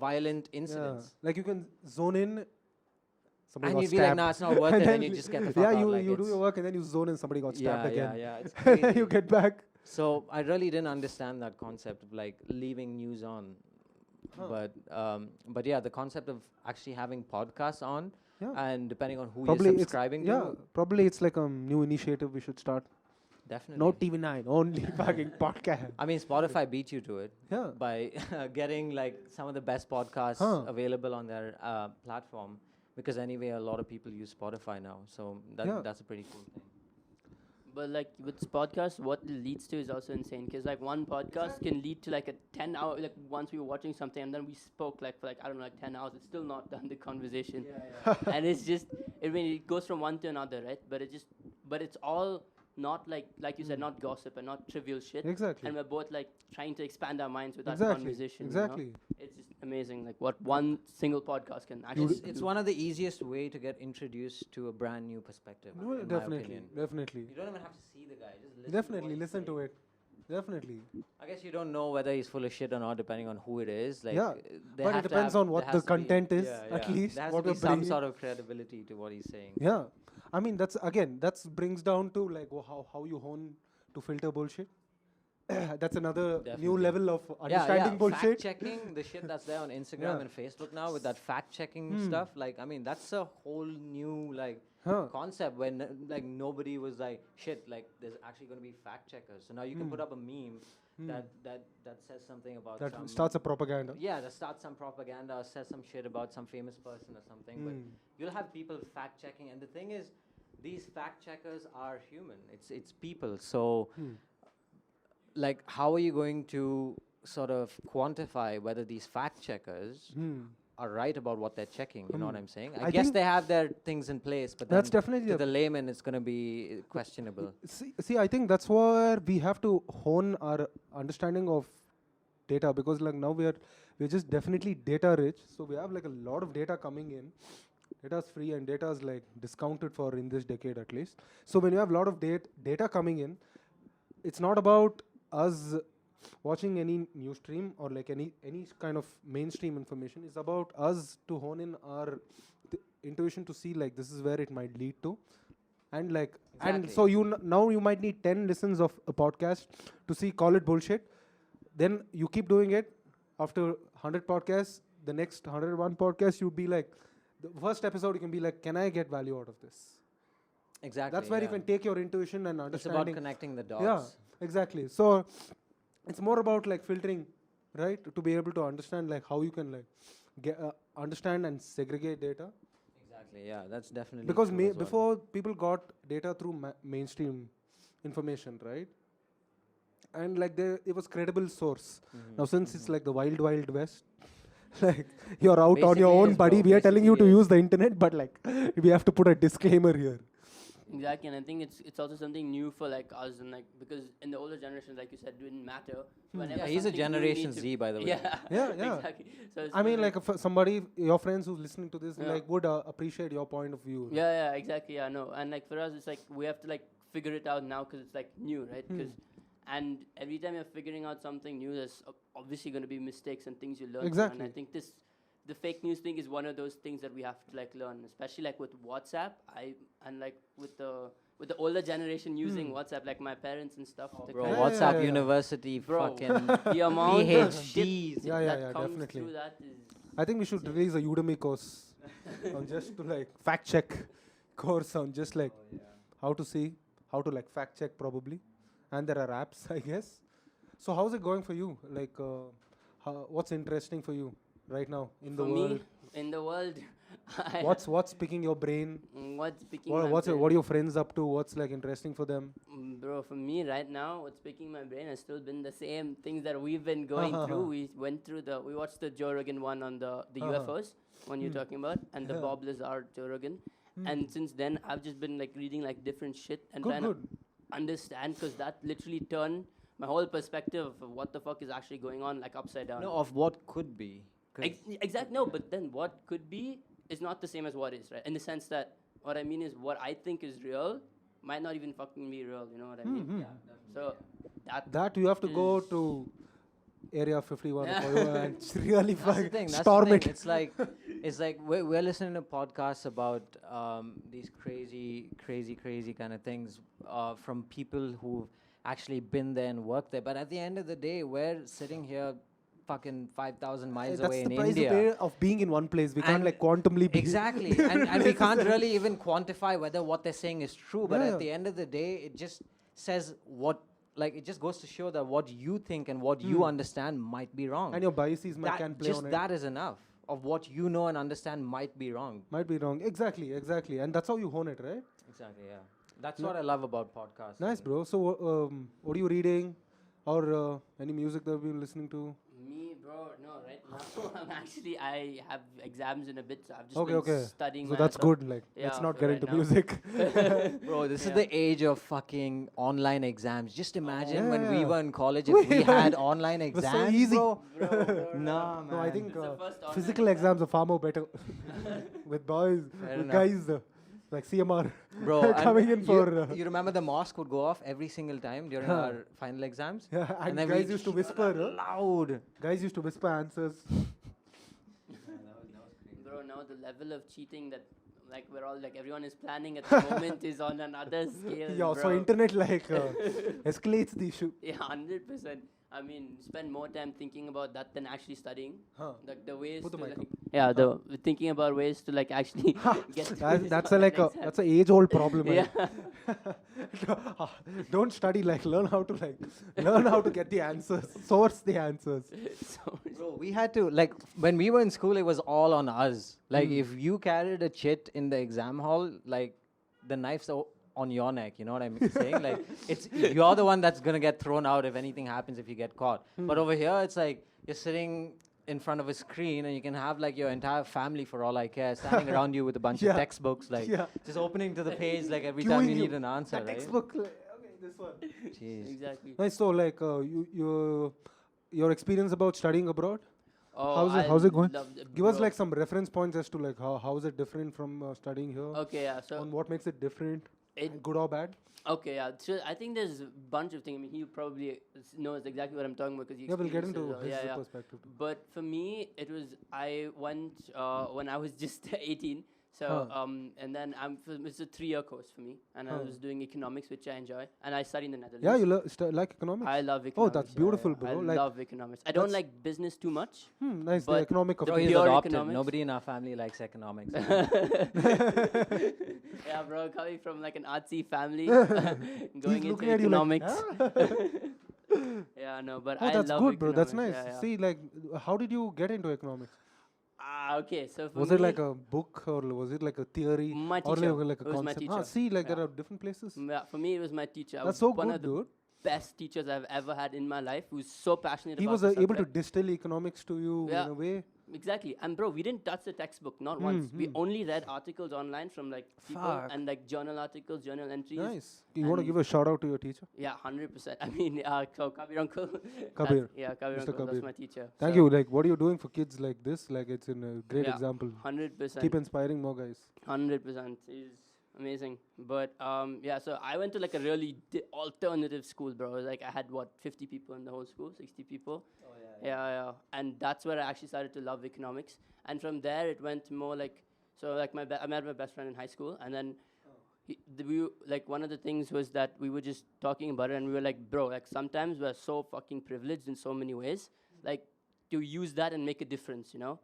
violent Yeah. incidents. Like you can zone in. Somebody And got you'd be like, stabbed. nah, it's not worth it, and you just get the fuck yeah, out. you like you do it's- your work and then you zone in. Somebody got stabbed yeah, again. yeah, it's crazy. You get back. So I really didn't understand that concept of like leaving news on. But yeah, the concept of actually having podcasts on, Yeah. and depending on who Probably you're it's subscribing yeah. to, Probably it's like a new initiative we should start. definitely. No TV9, only fucking podcast. I mean, Spotify beat you to it Yeah. by getting like some of the best podcasts available on their platform, because anyway, a lot of people use Spotify now, so that's a pretty cool thing. But like with podcasts, what it leads to is also insane. Because like one podcast can lead to like a 10-hour. Like once we were watching something and then we spoke like for like I don't know like 10 hours. It's still not done the conversation. And it's just it goes from one to another, right? But it's all not like you said, not gossip and not trivial shit. Exactly. And we're both like trying to expand our minds with that Exactly. conversation. Exactly. You know? It's just amazing, like what one single podcast can actually. It's do. one of the easiest way to get introduced to a brand new perspective. No, in my definitely, opinion. definitely, You don't even have to see the guy. Just listen. definitely listen to it. Definitely. I guess you don't know whether he's full of shit or not, depending on who it is. Like, Yeah, they but have it to depends have- on what there the has to be- content is, yeah, at yeah. least, There has what to be we're some bringing. sort of credibility to what he's saying. Yeah, I mean that's brings down to like how you hone to filter bullshit. That's another new Definitely. level of understanding bullshit. Fact checking the shit that's there on Instagram Yeah. and Facebook now with that fact checking stuff. Like, I mean, that's a whole new like Huh. concept when like nobody was like, shit, like there's actually going to be fact checkers. So now you can put up a meme that says something about That some starts a propaganda. yeah, that starts some propaganda or says some shit about some famous person or something. But you'll have people fact checking, and the thing is, these fact checkers are human. It's people. So, like, how are you going to sort of quantify whether these fact checkers are right about what they're checking? You know what I'm saying? I I guess think they have their things in place, but that's then definitely to a- the layman, it's going to be questionable. See, I think that's where we have to hone our understanding of data, because like now we're just definitely data rich. So we have like a lot of data coming in. Data's free and data is like discounted for in this decade at least. So when you have a lot of data coming in, it's not about us watching any news stream or like any kind of mainstream information. It's about us to hone in our intuition to see like this is where it might lead to, and like and Exactly. so now you might need 10 listens of a podcast to see call it bullshit. then you keep doing it. After 100 podcasts, the next 101 podcasts, you'd be like, the first episode, you can be like, can I get value out of this? Exactly. That's where you yeah. can take your intuition and It's understanding. about connecting the dots. Yeah, exactly. So it's more about like filtering, right? To be able to understand like how you can like understand and segregate data. Exactly. Yeah, that's definitely Because true as well. before people got data through mainstream information, right? And like it was credible source. Now since it's like the wild west, like you're out on your Basically own, is, buddy. bro. We are telling you to Basically use the internet, but like we have to put a disclaimer here. Exactly, and I think it's also something new for like us, and like because in the older generation, like you said, didn't matter. Whenever Yeah, he's a something new Generation needs to- Z, by the way. Yeah, Yeah. exactly. So it's I mean, more like if somebody, your friends who's listening to this, Yeah. like would appreciate your point of view. yeah, exactly. Yeah, no, and like for us, it's like we have to like figure it out now because it's like new, right? And every time you're figuring out something new, there's obviously going to be mistakes and things you learn. from. Exactly. And I think the fake news thing is one of those things that we have to like learn, especially like with WhatsApp. And like with the older generation using WhatsApp, like my parents and stuff. they Bro, kind Yeah, of- WhatsApp yeah. University, Bro. fucking the amount of shit PhDs. Yeah, that comes definitely. through that is I think we should release a Udemy course on just to like fact check course on just like how to like fact check probably, and there are apps I guess. So how's it going for you? Like, what's interesting for you right now in the for world? me in the world. What's picking your brain? What's picking my What brain? are your friends up to? What's like interesting for them? Bro, for me right now, what's picking my brain has still been the same things that we've been going through. We watched the Joe Rogan one on the UFOs, one you're talking about, and the Bob Lazar Joe Rogan. And since then, I've just been like reading like different shit and trying Good. to understand, because that literally turned my whole perspective of what the fuck is actually going on like upside down. No, of what could be. 'Cause Exactly. No, but then what could be is not the same as what is, right? In the sense that what I mean is what I think is real might not even fucking be real. You know what I mean? Yeah. So That you have to go to Area 51 and really That's the fucking thing. That's storm the it. thing. It's like we're listening to podcasts about these crazy kind of things from people who've actually been there and worked there. But at the end of the day, we're sitting here, fucking 5,000 miles That's away the in price India. to pay of being in one place. We can't And like quantumly be Exactly, and we can't really even quantify whether what they're saying is true. But Yeah. at the end of the day, it just says it just goes to show that what you think and what you understand might be wrong. and your biases might can play just on it. that is enough of what you know and understand might be wrong. Might be wrong. Exactly. And that's how you hone it, right? Exactly, yeah. That's what I love about podcasts. Nice, bro. So, what are you reading, or any music that you've been listening to? me, bro, no, right now I have exams in a bit, so I've just Okay, been okay. studying. So my that's ass off. good. Like, Yeah, let's not for get right into now. music. Bro, this is Yeah. the age of fucking online exams. Just imagine when we Yeah. were in college, if we had online was so exams, easy. bro. Bro, Nah, man. No, I think This is the first online physical exam. exams are far more better with boys, Fair with enough. guys like CMR Bro, and coming in you, for. you remember the mask would go off every single time during Huh. our final exams? Yeah, and then guys we'd used to hear whisper. that loud. Guys used to whisper answers. Bro, now the level of cheating that like we're all like everyone is planning at the moment is on another scale. Yeah, so bro. internet like escalates the issue. Yeah, 100%. I mean, spend more time thinking about that than actually studying. Huh. Like the ways Put the to mic like, yeah, the thinking about ways to like actually get through this That's online like a exam. that's an age-old problem. Yeah. Don't study, like learn how to get the answers, source the answers. So Bro, we had to, like, when we were in school, it was all on us. Like, if you carried a chit in the exam hall, like, the knife's on your neck, you know what I'm saying? Like, you're the one that's gonna get thrown out if anything happens if you get caught. But over here, it's like, you're sitting in front of a screen and you can have like your entire family, for all I care, standing around you with a bunch Yeah. of textbooks, like Yeah. just opening to the page like every time you Queuing need an answer, That right? textbook. Like, okay, this one. Jeez. exactly. Nice. So, like, your experience about studying abroad. Oh, How's it going? loved it, Give us bro. like some reference points as to like how is it different from studying here. Okay, yeah. So On what makes it different, it good or bad. okay, yeah. So I think there's a bunch of things. I mean, he probably knows exactly what I'm talking about because he Yeah, we'll get experienced into it as well. his perspective. Too. But for me, it was I went when I was just 18. So Huh. and then it's a 3-year course for me, and I Huh. was doing economics, which I enjoy, and I study in the Netherlands. Yeah, you like economics? I love Oh, economics. that's yeah, beautiful, yeah. bro. I Like, love economics. I don't that's- like business too much. nice. The but economic of Bro, things. he's pure adopted. economics. Nobody in our family likes economics. Yeah, bro, coming from like an artsy family, He's going into looking at you like, economics. "Huh?" Yeah, no, but Oh, I that's love good, bro. That's nice. economics. Yeah, yeah. See, like, how did you get into economics? Okay, so for Was me, it like a book or was it like a theory my or teacher. like a It was my concept? teacher. See, like Yeah. there are different places. Yeah, for me, it was my teacher. That's so One good, of the dude. best teachers I've ever had in my life, who's so passionate He about was the able to subject. distill economics to you Yeah. in a way. Exactly. And bro, we didn't touch the textbook, not once. We only read articles online from like people Fuck. and like journal articles, journal entries. Nice. You want to And- give a shout out to your teacher? Yeah, 100%. I mean, so Kabir uncle. Kabir. Yeah, Kabir Mr. uncle. Kabir. That's my teacher. Thank So, you. Like, what are you doing for kids like this? Like, it's a great Yeah. example. 100%. Keep inspiring more guys. 100%. He's amazing. But yeah, so I went to like a really alternative school, bro. Like I had what 50 people in the whole school, 60 people. Oh, Yeah. And that's where I actually started to love economics. And from there, it went more like so. Like I met my best friend in high school, and then like one of the things was that we were just talking about it, and we were like, bro, like sometimes we're so fucking privileged in so many ways, like to use that and make a difference, you know.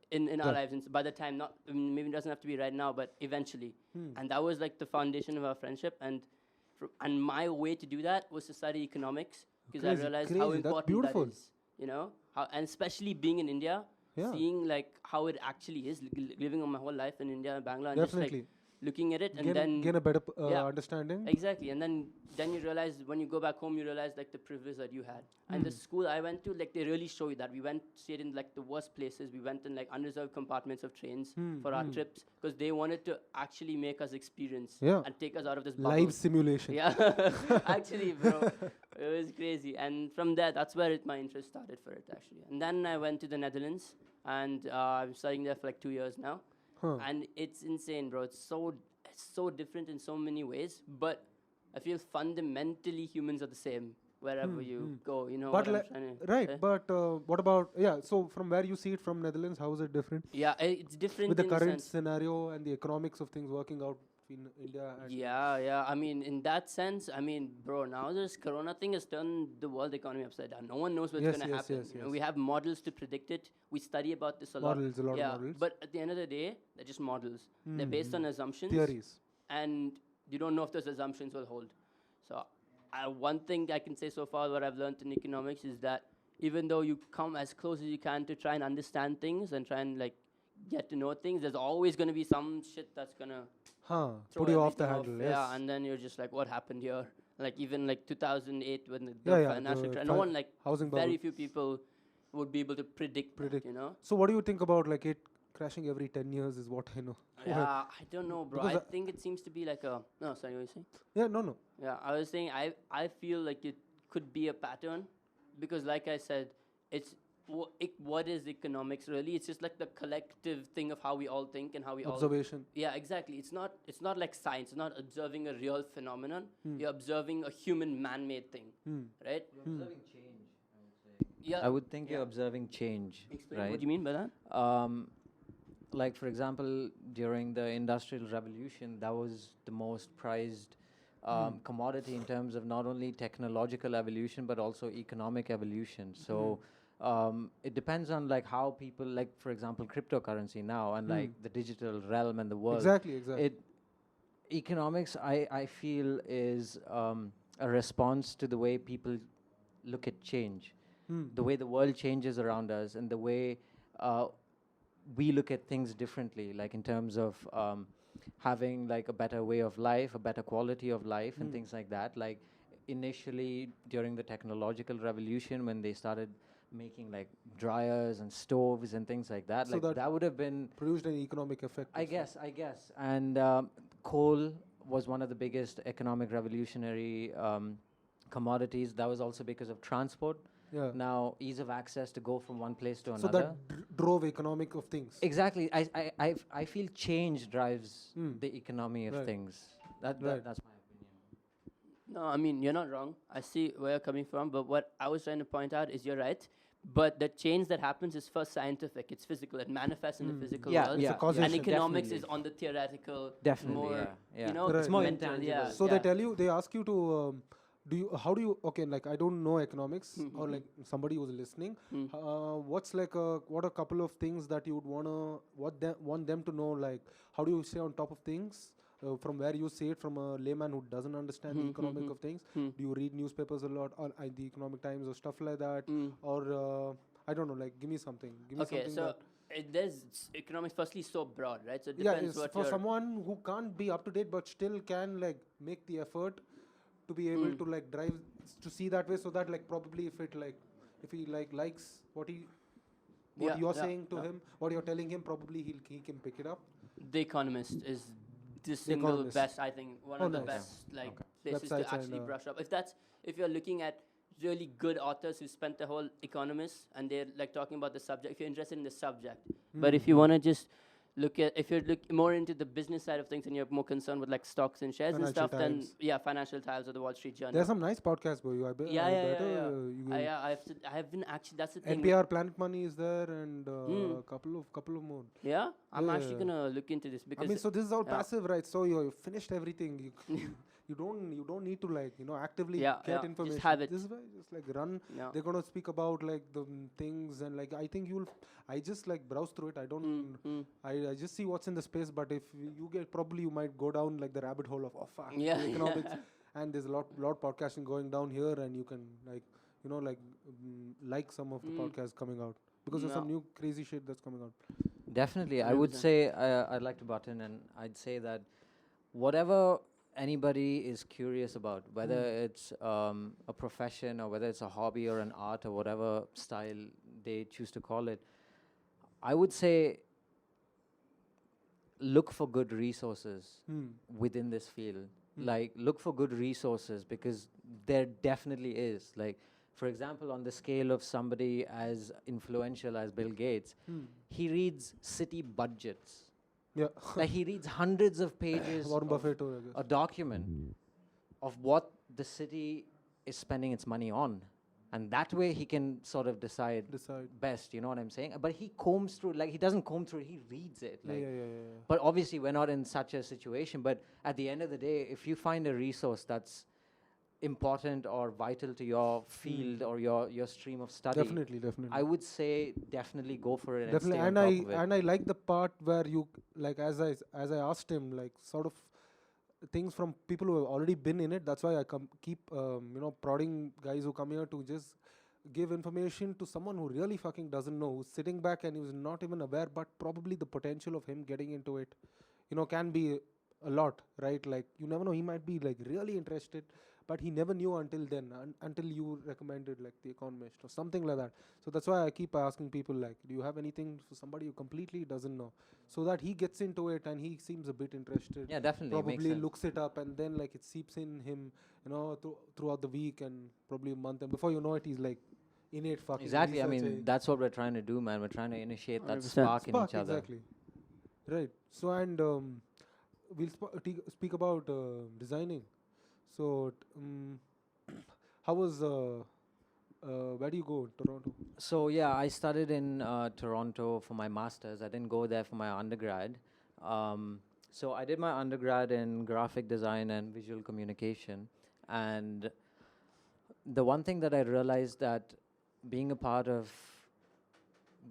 In our Yeah. lives, and by the time, not maybe it doesn't have to be right now, but eventually, and that was like the foundation of our friendship, and my way to do that was to study economics because I Crazy, realized crazy. how That's important beautiful. that is, you know, and especially being in India, Yeah. seeing like how it actually is, living on my whole life in India and Bangalore, and just Definitely. like looking at it, and Gain, then gain a better yeah. understanding. exactly, and then you realize when you go back home, you realize like the privilege that you had. And the school I went to, like they really show you that. We went stayed in like the worst places. We went in like unreserved compartments of trains for our trips because they wanted to actually make us experience Yeah. and take us out of this bubble. Live simulation. Yeah, actually, bro, it was crazy. And from there, that's where my interest started for it actually. And then I went to the Netherlands, and I'm studying there for like 2 years now. Huh. And it's insane, bro. It's so different in so many ways, but I feel fundamentally humans are the same wherever you go. You know But what I'm like, trying to right, say? but what about so from where you see it from Netherlands, how is it different Yeah, it's different with the in current sense. scenario and the economics of things working out in India and Yeah. I mean, in that sense, I mean, bro, now this Corona thing has turned the world economy upside down. No one knows what's Yes, going to yes, happen. yes, You know, yes. we have models to predict it. We study about this a Models, a lot of yeah, models. but at the end of the day, they're just models. They're based on assumptions. theories. And you don't know if those assumptions will hold. So, one thing I can say so far, what I've learned in economics is that even though you come as close as you can to try and understand things and try and like get to know things, there's always going to be some shit that's going to throw Put you off the everything handle. Yes. Yeah, and then you're just like, what happened here? Like even like 2008 when the Yeah, financial the crisis, no one like housing very bubble. few people would be able to predict. That, you know. So what do you think about like it crashing every 10 years is what I know. Yeah, I don't know, bro. Because I think it seems to be like a. No, sorry, what you saying? Yeah, no. Yeah, I was saying I feel like it could be a pattern because, like I said, it's what is economics really? It's just like the collective thing of how we all think and how we Observation. all. Yeah, exactly. It's not like science. It's not observing a real phenomenon. You're observing a human man-made thing, right? You're observing change, I would say. Yeah. I would think you're observing change, Explain. right? What do you mean by that? Like, for example, during the Industrial Revolution, that was the most prized commodity in terms of not only technological evolution, but also economic evolution. So it depends on like how people, like, for example, cryptocurrency now and like the digital realm and the world. Exactly. Economics, I feel, is a response to the way people look at change, the way the world changes around us, and the way we look at things differently, like in terms of having like a better way of life, a better quality of life, and things like that. Like initially during the technological revolution, when they started making like dryers and stoves and things like that, So like that would have been produced an economic effect. I guess. And coal was one of the biggest economic revolutionary commodities. That was also because of transport. Yeah. Now, ease of access to go from one place to So another. that drove economic of things. Exactly. I feel change drives the economy of Right. things. Right. That's my opinion. No, I mean, you're not wrong. I see where you're coming from, but what I was trying to point out is you're right. But the change that happens is first scientific. It's physical. It manifests in the physical Yeah, world. yeah, It's a causation. And economics definitely. is on the theoretical, Definitely, more, yeah, yeah. you know, Right, It's more right. mental. intangible. Yeah, So yeah. they tell you, they ask you to, how do you, okay, like I don't know economics, or like somebody who's listening, what's like what a couple of things that you would want them to know, like how do you stay on top of things, from where you see it from a layman who doesn't understand the economic of things? Do you read newspapers a lot, or the Economic Times or stuff like that, or I don't know, like give me something, Okay, something so that, economics firstly so broad, right? So it yeah, depends it's what for you're. someone who can't be up to date but still can like make the effort to be able to like drive to see that way, so that like probably if he like likes what Yeah, you're yeah, saying to yeah. him, what you're telling him, probably he can pick it up. The Economist is the The single Economist. best, I think, one Oh, of the nice. best like places Websites to actually and, brush up. If you're looking at really good authors who spent the whole Economist and they're like talking about the subject, if you're interested in the subject. But if you want to just if you're more into the business side of things and you're more concerned with like stocks and shares and Financial stuff, then Times. yeah, Financial Times or the Wall Street Journal. There's some nice podcasts, boy. Yeah, I yeah, better yeah, you yeah. I haven't actually. That's the thing. NPR Planet Money is there, and couple of more. Yeah, I'm actually Yeah. gonna look into this I because mean, so this is all yeah. passive, right? So you finished everything. You don't need to like actively Yeah, get yeah, just information. have it. This is why just like run. Yeah. They're gonna speak about like the things, and like I think you'll. I just like browse through it. I don't. I just see what's in the space. But if you get, probably you might go down like the rabbit hole of fuck, Yeah, the yeah. economics, and there's a lot podcasting going down here, and you can like like some of the podcasts coming out, because there's some No. new crazy shit that's coming out. Definitely, I would 100%. say I'd like to butt in, and I'd say that whatever anybody is curious about, whether it's a profession or whether it's a hobby or an art or whatever style they choose to call it, I would say look for good resources within this field. Like, look for good resources, because there definitely is. Like, for example, on the scale of somebody as influential as Bill Gates, he reads city budgets. Yeah. Like, he reads hundreds of pages Warren of Buffett, I guess. a document of what the city is spending its money on. And that way he can sort of decide best, you know what I'm saying? But he combs through, like, he doesn't comb through, he reads it. Like, Yeah. But obviously we're not in such a situation. But at the end of the day, if you find a resource that's important or vital to your field or your stream of study, Definitely. I would say definitely go for it Definitely, and stay on top of it. and I like the part where you like, as I asked him, like sort of things from people who have already been in it. That's why I keep prodding guys who come here to just give information to someone who really fucking doesn't know, who's sitting back and who's not even aware, but probably the potential of him getting into it, can be a lot, right? Like, you never know, he might be like really interested, but he never knew until then, until you recommended like The Economist or something like that. So that's why I keep asking people, like, do you have anything for somebody who completely doesn't know, so that he gets into it and he seems a bit interested. Yeah, definitely, makes Probably sense. looks it up, and then like it seeps in him, throughout the week and probably a month, and before you know it, he's like innate fucking Exactly. I researching. mean, that's what we're trying to do, man. We're trying to initiate that 100%. spark in each other. Exactly. Right. So, and we'll speak about designing. So, how was where do you go? Toronto. So yeah, I studied in Toronto for my masters. I didn't go there for my undergrad. So I did my undergrad in graphic design and visual communication. And the one thing that I realized, that being a part of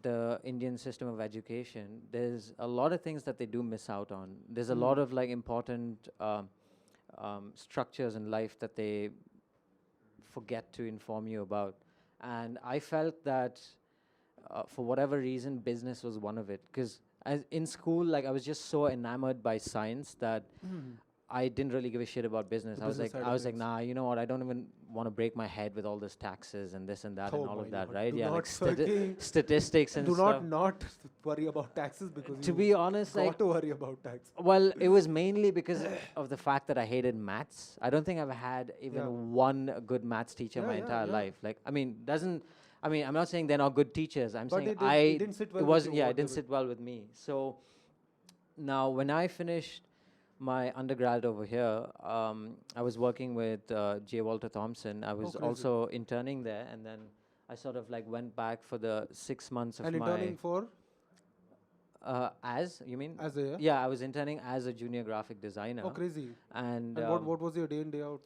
the Indian system of education, there's a lot of things that they do miss out on. There's a lot of like important structures in life that they forget to inform you about. And I felt that for whatever reason, business was one of it. Because in school, like, I was just so enamored by science that I didn't really give a shit about business. The I was business like, side of things. nah, you know what? I don't even want to break my head with all this taxes and this and that and Oh all my of that, God. right? Do Yeah, like not fucking- statistics and Do stuff. not worry about taxes, because To you be honest, got like, to worry about tax. well, it was mainly because of the fact that I hated maths. I don't think I've had even Yeah. one good maths teacher Yeah, my yeah, entire yeah. life. Like, I'm not saying they're not good teachers. I'm But saying it didn't sit well it with was, you, yeah, it whatever. didn't sit well with me. So now when I finished my undergrad over here, I was working with J. Walter Thompson. I was crazy. also interning there, and then I sort of like went back for the 6 months of And my interning for as you mean as a yeah? yeah, I was interning as a junior graphic designer. Oh, crazy. And And what was your day in day out?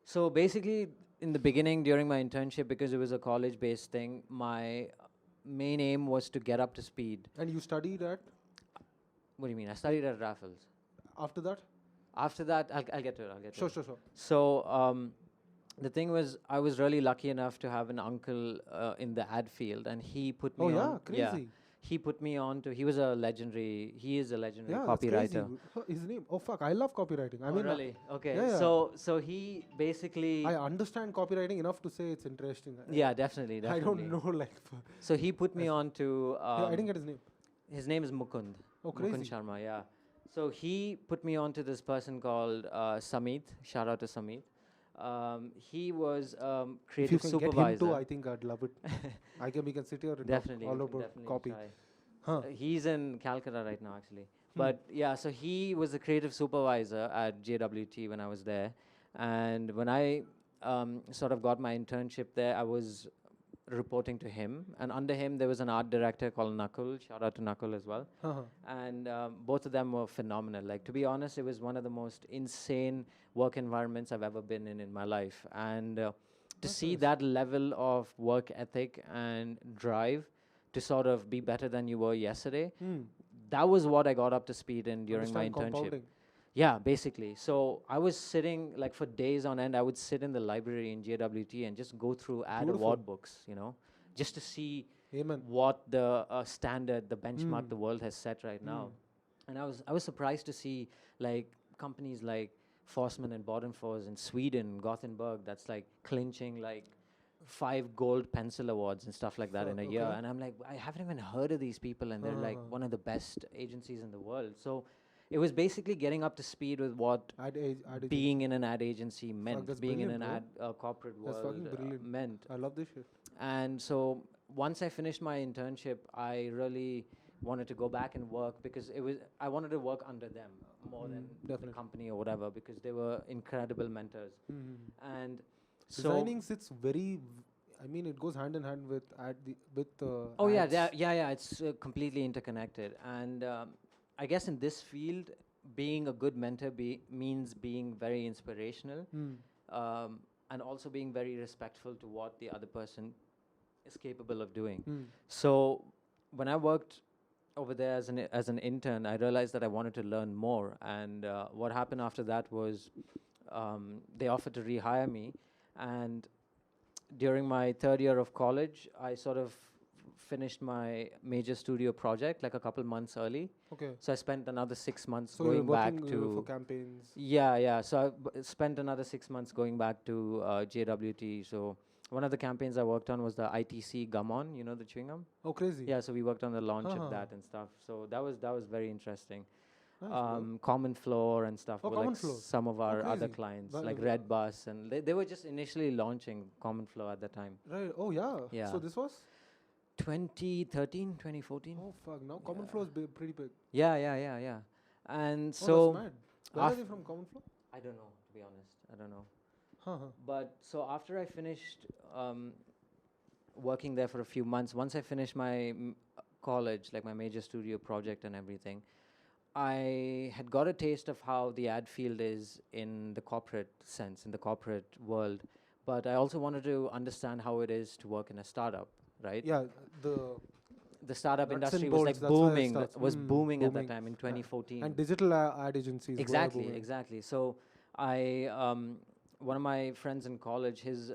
so basically, in the beginning, during my internship, because it was a college-based thing, my main aim was to get up to speed. And you studied at What do you mean? I studied at Raffles. after that? After that, I'll get to it. I'll get to Sure, it. sure, sure. So the thing was, I was really lucky enough to have an uncle in the ad field, and he put me Oh on. yeah, crazy. He put me on to. He is a legendary Yeah, that's copywriter. crazy. His name. Oh fuck, I love copywriting. I Oh, mean, really? Okay. yeah, yeah. So he basically. I understand copywriting enough to say it's interesting. Yeah, definitely. I don't know like. So he put me on to. Yeah, I didn't get his name. His name is Mukund. Oh, Mukund crazy. Sharma, yeah. So he put me on to this person called Samit. Shout out to Samit. He was If you creative can supervisor. get him too, I think I'd love it. We can sit here and Definitely, talk all we can about definitely copy. try. Huh. He's in Calcutta right now, actually. But yeah, so he was the creative supervisor at JWT when I was there. And when I sort of got my internship there, I was reporting to him. And under him, there was an art director called Nakul. Shout out to Nakul as well. Uh-huh. And both of them were phenomenal. Like, to be honest, it was one of the most insane work environments I've ever been in my life. And to That's see nice. that level of work ethic and drive to sort of be better than you were yesterday, that was what I got up to speed in during my Understand internship. compounding. Yeah, basically. So I was sitting like for days on end. I would sit in the library in JWT and just go through ad Beautiful. award books, just to see Amen. what the standard, the benchmark the world has set right now. And I was surprised to see like companies like Forsman and Bodenfors in Sweden, Gothenburg, that's like clinching like 5 gold pencil awards and stuff like that in a Fuck, year. okay. And I'm like, I haven't even heard of these people, and they're like one of the best agencies in the world. So it was basically getting up to speed with what Ad agency. being in an ad agency meant, that's being in an brilliant, ad corporate That's world fucking brilliant. meant. I love this shit. And so once I finished my internship, I really wanted to go back and work because I wanted to work under them more than the definitely. company or whatever, because they were incredible mentors. And so Designing sits very. I mean, it goes hand in hand with oh yeah, ads. yeah, it's completely interconnected. And I guess in this field, being a good mentor means being very inspirational, and also being very respectful to what the other person is capable of doing. So when I worked over there as an intern, I realized that I wanted to learn more. And what happened after that was they offered to rehire me. And during my 3rd year of college, I sort of finished my major studio project like a couple months early. Okay. So I spent another 6 months So you're going back working to for campaigns. yeah. So I spent another 6 months going back to JWT. So one of the campaigns I worked on was the ITC gum on, the chewing gum. Oh, crazy. Yeah, so we worked on the launch Uh-huh. of that and stuff. So that was very interesting. Nice, bro. Common Floor and stuff Oh, were Common like Floor. some of our other crazy. clients, Well, like Red Bus, and they were just initially launching Common Floor at the time. Right. Oh, yeah. Yeah. So this was. 2013, 2014. Oh fuck! Now Common Flow is pretty big. Yeah. And Oh, so that's mad. Where are they from? Common Flow? I don't know, to be honest. I don't know. Huh. But so after I finished working there for a few months, once I finished my college, like my major studio project and everything, I had got a taste of how the ad field is in the corporate sense, in the corporate world. But I also wanted to understand how it is to work in a startup, right? Yeah. The startup Nuts and industry was bolts, like that's where it booming, starts. was booming at that Booming. time in 2014. And digital ad agencies. were Exactly, booming. exactly. So I, one of my friends in college, his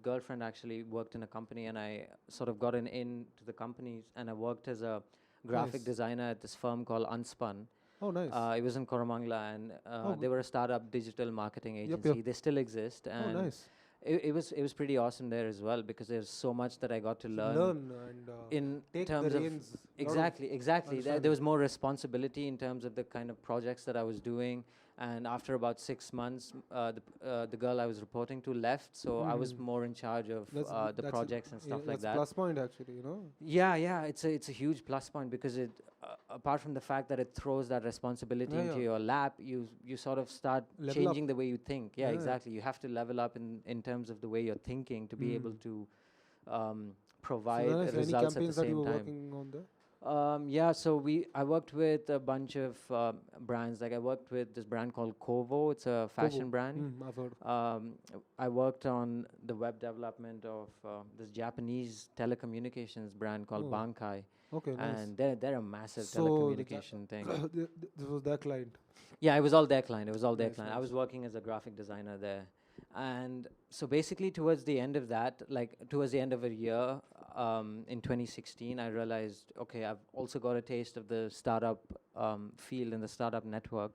girlfriend actually worked in a company, and I sort of got into the company, and I worked as a graphic Nice. designer at this firm called Unspun. Oh, nice. It was in Koramangala, and they good. were a startup digital marketing Yep, agency. yep. They still exist, Oh, and nice. it was pretty awesome there as well, because there's so much that I got to learn. And In take terms the of reins. Lot of exactly there understanding. was more responsibility in terms of the kind of projects that I was doing. And after about 6 months, the girl I was reporting to left, so I was more in charge of the projects and stuff like that's that. plus point actually. Yeah, it's a huge plus point, because it apart from the fact that it throws that responsibility Yeah, into yeah. your lap, you sort of start Level changing the way you think. Yeah, Yeah. exactly. You have to level up in terms of the way you're thinking to be able to provide So nice. Any results at the campaigns that you same were time. working on there? Yeah, so I worked with a bunch of brands. Like I worked with this brand called Kovo. It's a fashion Kobo. brand. I've heard. I worked on the web development of this Japanese telecommunications brand called Oh, Bankai, Okay, nice. and they're a massive So telecommunication thing. this was their client. Yeah, it was all their client. It was all their Nice, client. I nice. was working as a graphic designer there, and so basically towards the end of that, like towards the end of a year, in 2016, I realized, okay, I've also got a taste of the startup field and the startup network.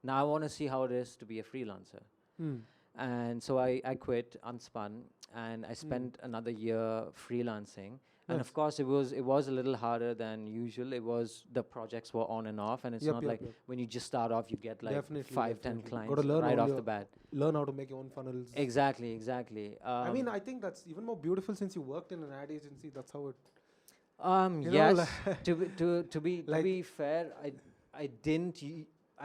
Now I want to see how it is to be a freelancer. Hmm. And so I quit Unspun, and I spent another year freelancing. And Nice. of course, it was a little harder than usual. It was the projects were on and off, and it's Yep, not yep, like yep. when you just start off, you get like Definitely, 5, 10 definitely. clients Gotta learn right all off your the bat. learn how to make your own funnels. Exactly, exactly. I mean, I think that's even more beautiful since you worked in an ad agency. That's how it. you know, Yes. like- To Like- be fair, I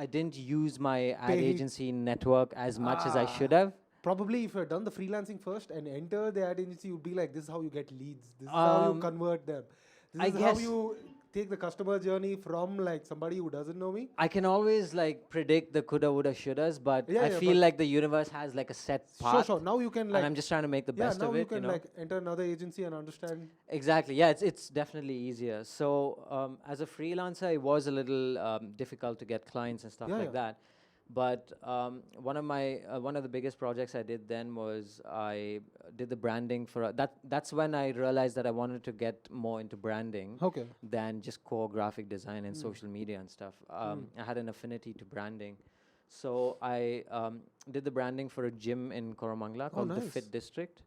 didn't use my ad Pay- agency network as much as I Ah. should have. Probably if you had done the freelancing first and enter the ad agency, you'd be like, this is how you get leads. This is how you Um, convert them. This I is how guess- you take the customer journey from like somebody who doesn't know me. I can always like predict the coulda, woulda, shouldas, but Yeah, I yeah, feel but- like the universe has like a set path, Sure. Now you can and like, I'm just trying to make the yeah, best now of you it. can know? like enter another agency and understand. Exactly. Yeah, it's definitely easier. So as a freelancer, it was a little difficult to get clients and stuff Yeah, like yeah. that. But one of the biggest projects I did then was I did the branding for that's when I realized that I wanted to get more into branding Okay. than just core graphic design and social media and stuff. I had an affinity to branding. So I did the branding for a gym in Koramangala called the nice. Fit District.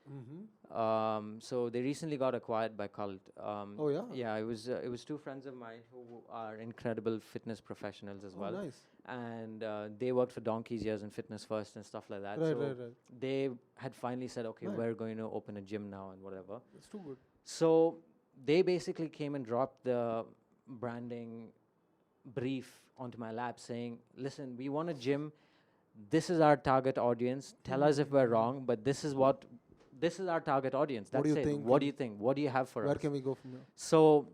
Mm-hmm. So they recently got acquired by Cult. Oh, yeah? Yeah, it was two friends of mine who are incredible fitness professionals as well, Nice. and they worked for donkey's years in Fitness First and stuff like that. Right, so right. they had finally said, okay, Right. we're going to open a gym now and whatever. It's too good. So they basically came and dropped the branding brief onto my lap saying, listen, we want a gym. This is our target audience. Tell us if we're wrong, but this is our target audience. What That's do you it. think What and do you think? What do you have for Where us? can we go from there? So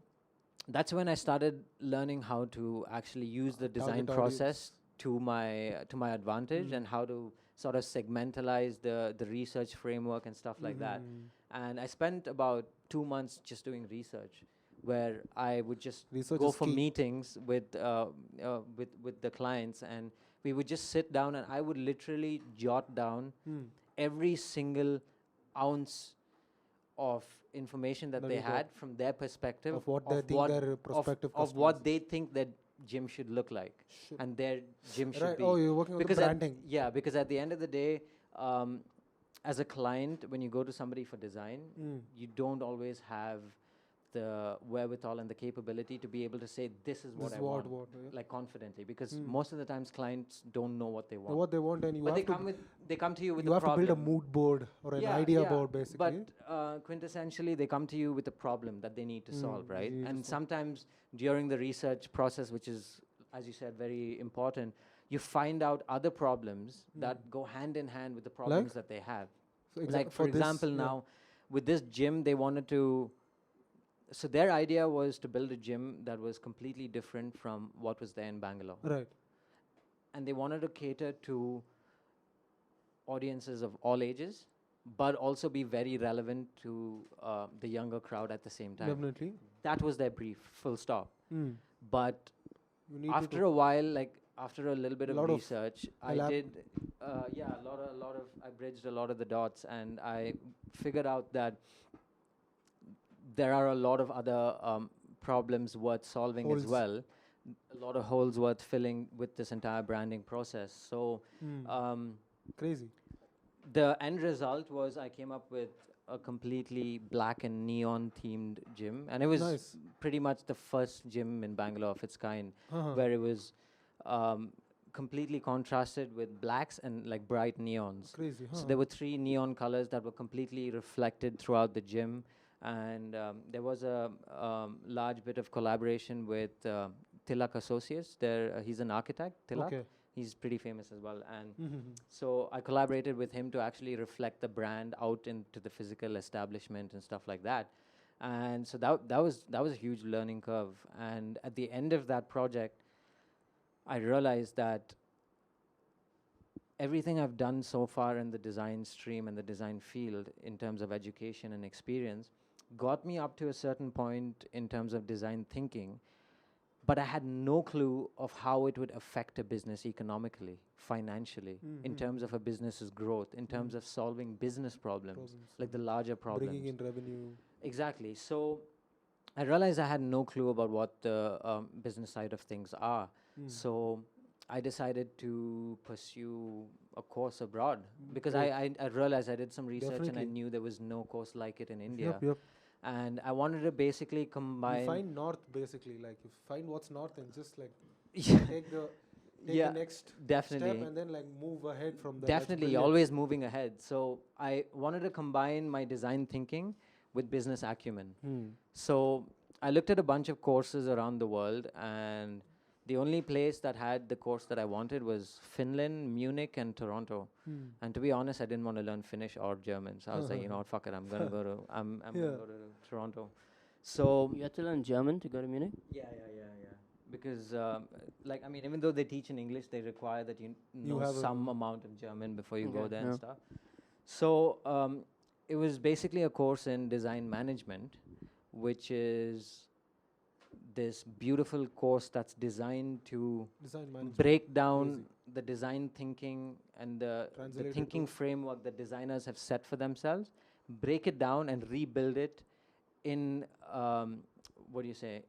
that's when I started learning how to actually use the design Target process to my advantage and how to sort of segmentalize the research framework and stuff like that. And I spent about 2 months just doing research, where I would just Research go is for key. meetings with the clients, and we would just sit down, and I would literally jot down every single ounce of information that That they you got. had from their perspective Of what they think their prospective of what customers they think that gym should look like and their gym should Right. be. Oh, you're working on the because branding. because at the end of the day, as a client, when you go to somebody for design, you don't always have the wherewithal and the capability to be able to say this is what This I is want, yeah. like confidently, because most of the times clients don't know what they Know want. what they want, and you But have they come to you with you a have to problem. build a mood board or an idea board, basically. But quintessentially, they come to you with a problem that they need to solve, right? you need to And solve. sometimes during the research process, which is, as you said, very important, you find out other problems that go hand in hand with the problems that they have. So Like, for for this, example, yeah. now with this gym, they wanted to. So their idea was to build a gym that was completely different from what was there in Bangalore. Right. And they wanted to cater to audiences of all ages, but also be very relevant to the younger crowd at the same time. Definitely. That was their brief, full stop. Mm. But You need after a while, like after a little bit of lot of research, I did, a lot of, I bridged a lot of the dots, and I figured out that there are a lot of other problems worth solving as Holes. well. A lot of holes worth filling with this entire branding process. So crazy. the end result was I came up with a completely black and neon themed gym, and it was Nice. pretty much the first gym in Bangalore of its kind, Uh-huh. where it was completely contrasted with blacks and like bright neons. Crazy, huh? So there were 3 neon colors that were completely reflected throughout the gym, and there was a large bit of collaboration with Tilak Associates. He's an architect, Tilak. Okay. He's pretty famous as well. And Mhm. so I collaborated with him to actually reflect the brand out into the physical establishment and stuff like that. And so that was a huge learning curve. And at the end of that project, I realized that everything I've done so far in the design stream and the design field in terms of education and experience got me up to a certain point in terms of design thinking, but I had no clue of how it would affect a business economically, financially, in terms of a business's growth, in terms of solving business problems, like the larger problems. Bringing in revenue. Exactly. So I realized I had no clue about what the business side of things are. So I decided to pursue a course abroad because I realized I did some research and I Definitely. knew there was no course like it in India. Yep. And I wanted to basically combine. You find north basically, like you find what's north and just like Yeah, take the yeah, next definitely. step and then like move ahead from there. That's Definitely, brilliant. always moving ahead. So I wanted to combine my design thinking with business acumen. So I looked at a bunch of courses around the world, and the only place that had the course that I wanted was Finland, Munich, and Toronto. And to be honest, I didn't want to learn Finnish or German. So I was like, you know what, fuck it, I'm gonna go to Yeah. gonna go to Toronto. So You had to learn German to go to Munich? yeah. Because, like, I mean, even though they teach in English, they require that you know have some a- amount of German before you go Okay, there yeah. and stuff. So it was basically a course in design management, which is this beautiful course that's designed to Design management. break down Crazy. the design thinking and the Translate it thinking to- framework that designers have set for themselves, break it down and rebuild it in, what do you say,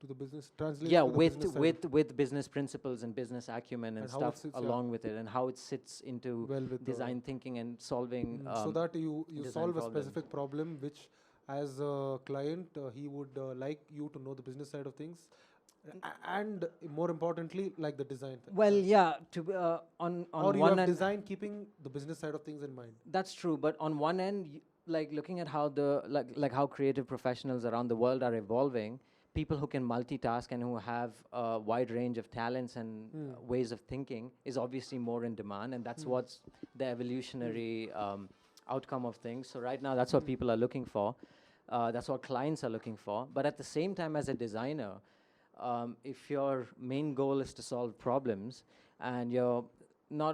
To the business translate. yeah, to the with business side with business principles and business acumen and And how it stuff sits, yeah. along with it, and how it sits into well with the- design thinking and solving. so that you design solve a problems. specific problem which as a client he would like you to know the business side of things and more importantly like the design thing. Well, yeah, to be, on Or you one have end, design keeping the business side of things in mind. that's true. But on one end, like looking at how the like how creative professionals around the world are evolving, people who can multitask and who have a wide range of talents and ways of thinking is obviously more in demand, and that's what's the evolutionary outcome of things. So right now, that's what people are looking for. That's what clients are looking for. But at the same time, as a designer, if your main goal is to solve problems and you're not,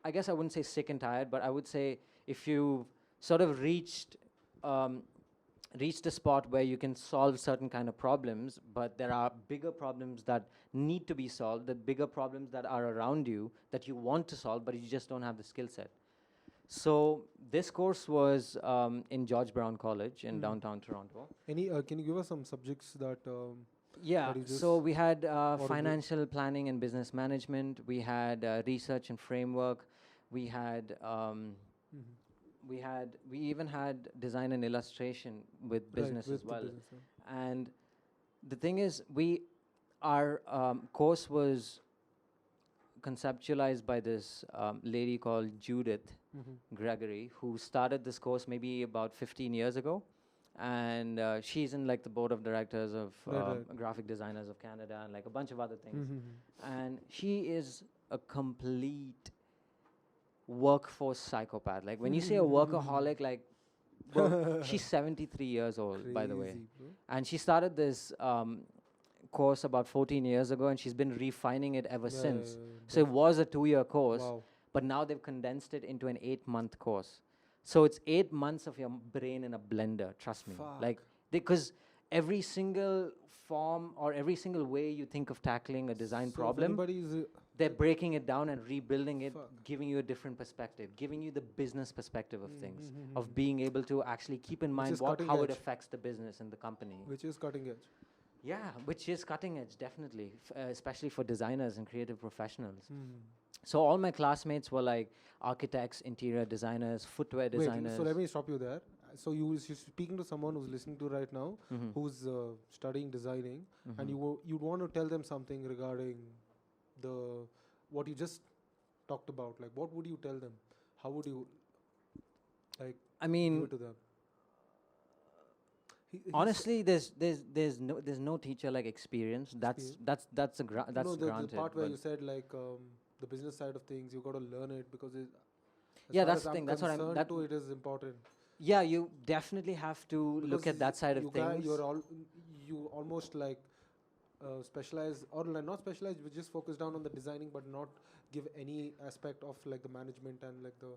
I guess I wouldn't say sick and tired, but I would say if you sort of reached a spot where you can solve certain kind of problems, but there are bigger problems that need to be solved, the bigger problems that are around you that you want to solve, but you just don't have the skill set. So this course was in George Brown College in downtown Toronto. Any can you give us some subjects that Yeah, That you so just we had it? financial planning and business management. We had research and framework. We had we even had design and illustration with business with as the well. business, yeah. And the thing is, our course was conceptualized by this lady called Judith Gregory, who started this course maybe about 15 years ago. And she's in like the board of directors of Right. Graphic Designers of Canada and like a bunch of other things. And she is a complete workforce psychopath. Like when you say a workaholic, like, well, she's 73 years old, by the way. Crazy, bro. And she started this course about 14 years ago, and she's been refining it ever Yeah, since. yeah, So it was a 2-year course, Wow. but now they've condensed it into an 8-month course. So it's 8 months of your brain in a blender, trust me. Fuck. Like, because every single form or every single way you think of tackling a design So if problem, anybody is they're breaking it down and rebuilding it, Fuck. giving you a different perspective, giving you the business perspective of things, of being able to actually keep in mind is cutting how it edge. affects the business and the company. which is cutting edge. Yeah, which is cutting edge, definitely, especially for designers and creative professionals. So all my classmates were like architects, interior designers, footwear designers. Wait, so let me stop you there. So you're speaking to someone who's listening to right now, who's studying designing, and you'd want to tell them something regarding the what you just talked about. Like, what would you tell them? How would you like I give mean, it to them? he's Honestly, there's no teacher like experience. That's that's a that's no, granted. the part where but you said like the business side of things, you got to learn it because as yeah, far that's as the I'm thing. That's what I'm. concerned That too, it is important yeah, you definitely have to look because at that side of things. you almost like specialize or like not specialize, but just focus down on the designing, but not give any aspect of like the management and like the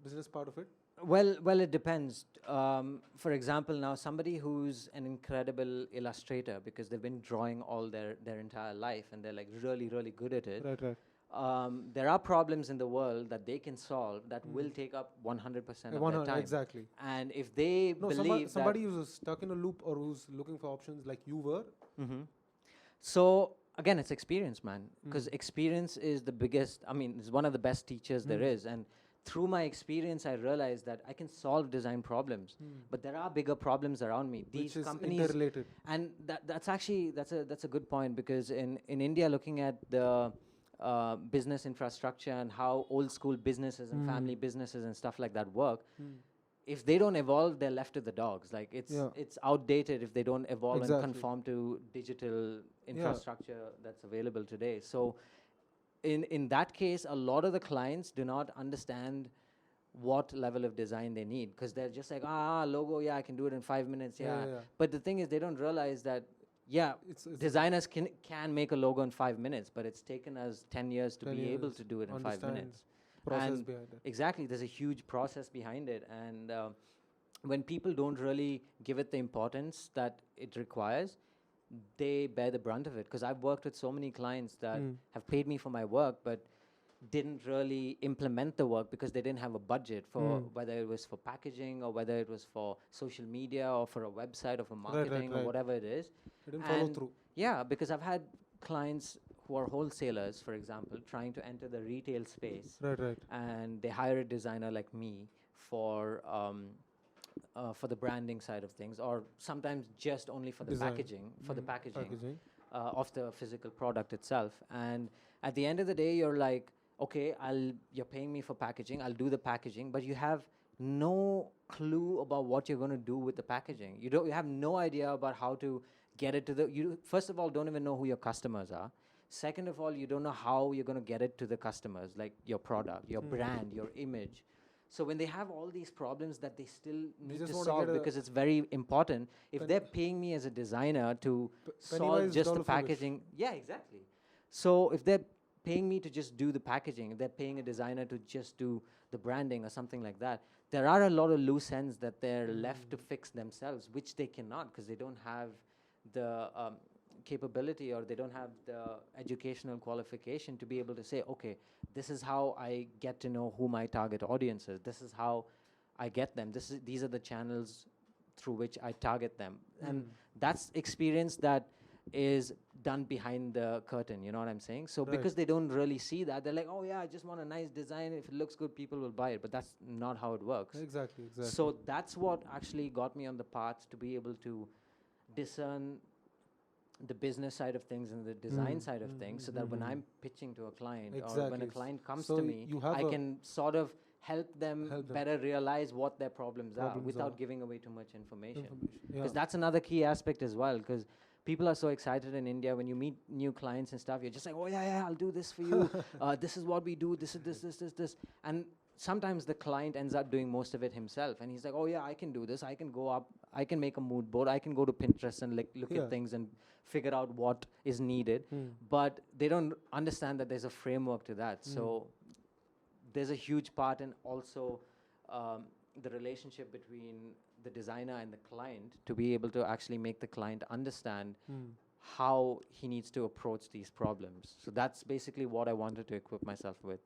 business part of it. Well, it depends. For example, now somebody who's an incredible illustrator because they've been drawing all their entire life and they're like really really good at it. Right. There are problems in the world that they can solve that will take up 100% of their time. Exactly. And if they No, believe somebody who's stuck in a loop or who's looking for options like you were. that, so again, it's experience, man. Because experience is the biggest. I mean, it's one of the best teachers there is. And through my experience, I realized that I can solve design problems, but there are bigger problems around me. These Which is companies, interrelated. and that's actually that's a good point because in India, looking at the business infrastructure and how old school businesses and family businesses and stuff like that work, if they don't evolve, they're left to the dogs. Like it's outdated if they don't evolve Exactly. and conform to digital infrastructure that's available today. So in that case, a lot of the clients do not understand what level of design they need because they're just like, logo, yeah, I can do it in 5 minutes, yeah. But the thing is, they don't realize that, yeah, It's designers can make a logo in 5 minutes, but it's taken us 10 years to 10 be able years, to do it in 5 understand minutes. process And behind it. exactly, there's a huge process behind it. And when people don't really give it the importance that it requires, they bear the brunt of it. Because I've worked with so many clients that have paid me for my work, but didn't really implement the work because they didn't have a budget for whether it was for packaging or whether it was for social media or for a website or for marketing or right. whatever it is. It didn't follow And through. yeah, because I've had clients who are wholesalers, for example, trying to enter the retail space, Right. and they hire a designer like me for the branding side of things, or sometimes just only for the Design. packaging, for the packaging Packaging. of the physical product itself. And at the end of the day, you're like, okay, you're paying me for packaging, I'll do the packaging, but you have no clue about what you're going to do with the packaging. You have no idea about how to get it to you first of all don't even know who your customers are. Second of all, you don't know how you're going to get it to the customers, like your product, your brand, your image. So when they have all these problems that they still need just to want to solve get a because it's very important, if they're paying me as a designer to solve Pennywise, just the dollar foolish. packaging, yeah, exactly. So if they're paying me to just do the packaging, if they're paying a designer to just do the branding or something like that, there are a lot of loose ends that they're left to fix themselves, which they cannot because they don't have the capability or they don't have the educational qualification to be able to say, okay, this is how I get to know who my target audience is. This is how I get them. These are the channels through which I target them. And that's experience that is done behind the curtain, you know what I'm saying? So because they don't really see that, they're like, oh yeah, I just want a nice design. If it looks good, people will buy it. But that's not how it works. Exactly. So that's what actually got me on the path to be able to discern the business side of things and the design side of things, so that when I'm pitching to a client or when a client comes So to me, you have I a can sort of help them better realize what their problems are without are. giving away too much information. Yeah. Because that's another key aspect as well, because people are so excited in India when you meet new clients and stuff, you're just like, oh yeah, I'll do this for you. This is what we do. This is this. And sometimes the client ends up doing most of it himself. And he's like, oh yeah, I can do this. I can go up. I can make a mood board. I can go to Pinterest and look at things and figure out what is needed. But they don't understand that there's a framework to that. So there's a huge part in also the relationship between the designer and the client to be able to actually make the client understand how he needs to approach these problems. So that's basically what I wanted to equip myself with.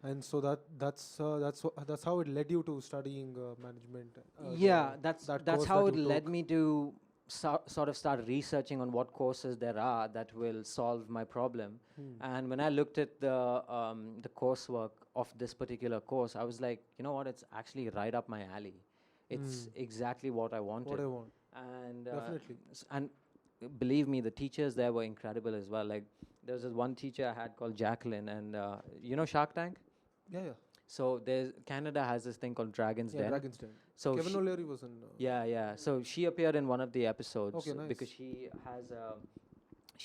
And so that's how it led you to studying management. That's course how that it you led took. me to sort of start researching on what courses there are that will solve my problem. And when I looked at the coursework of this particular course, I was like, you know what, it's actually right up my alley. It's exactly what I wanted. What I want. And Definitely. and believe me, the teachers there were incredible as well. Like there was this one teacher I had called Jacqueline, and you know Shark Tank. Yeah. So there's Canada has this thing called Dragon's Yeah, Den. Dragon's Den. So Kevin she, O'Leary was in. yeah. So she appeared in one of the episodes Okay, nice. because she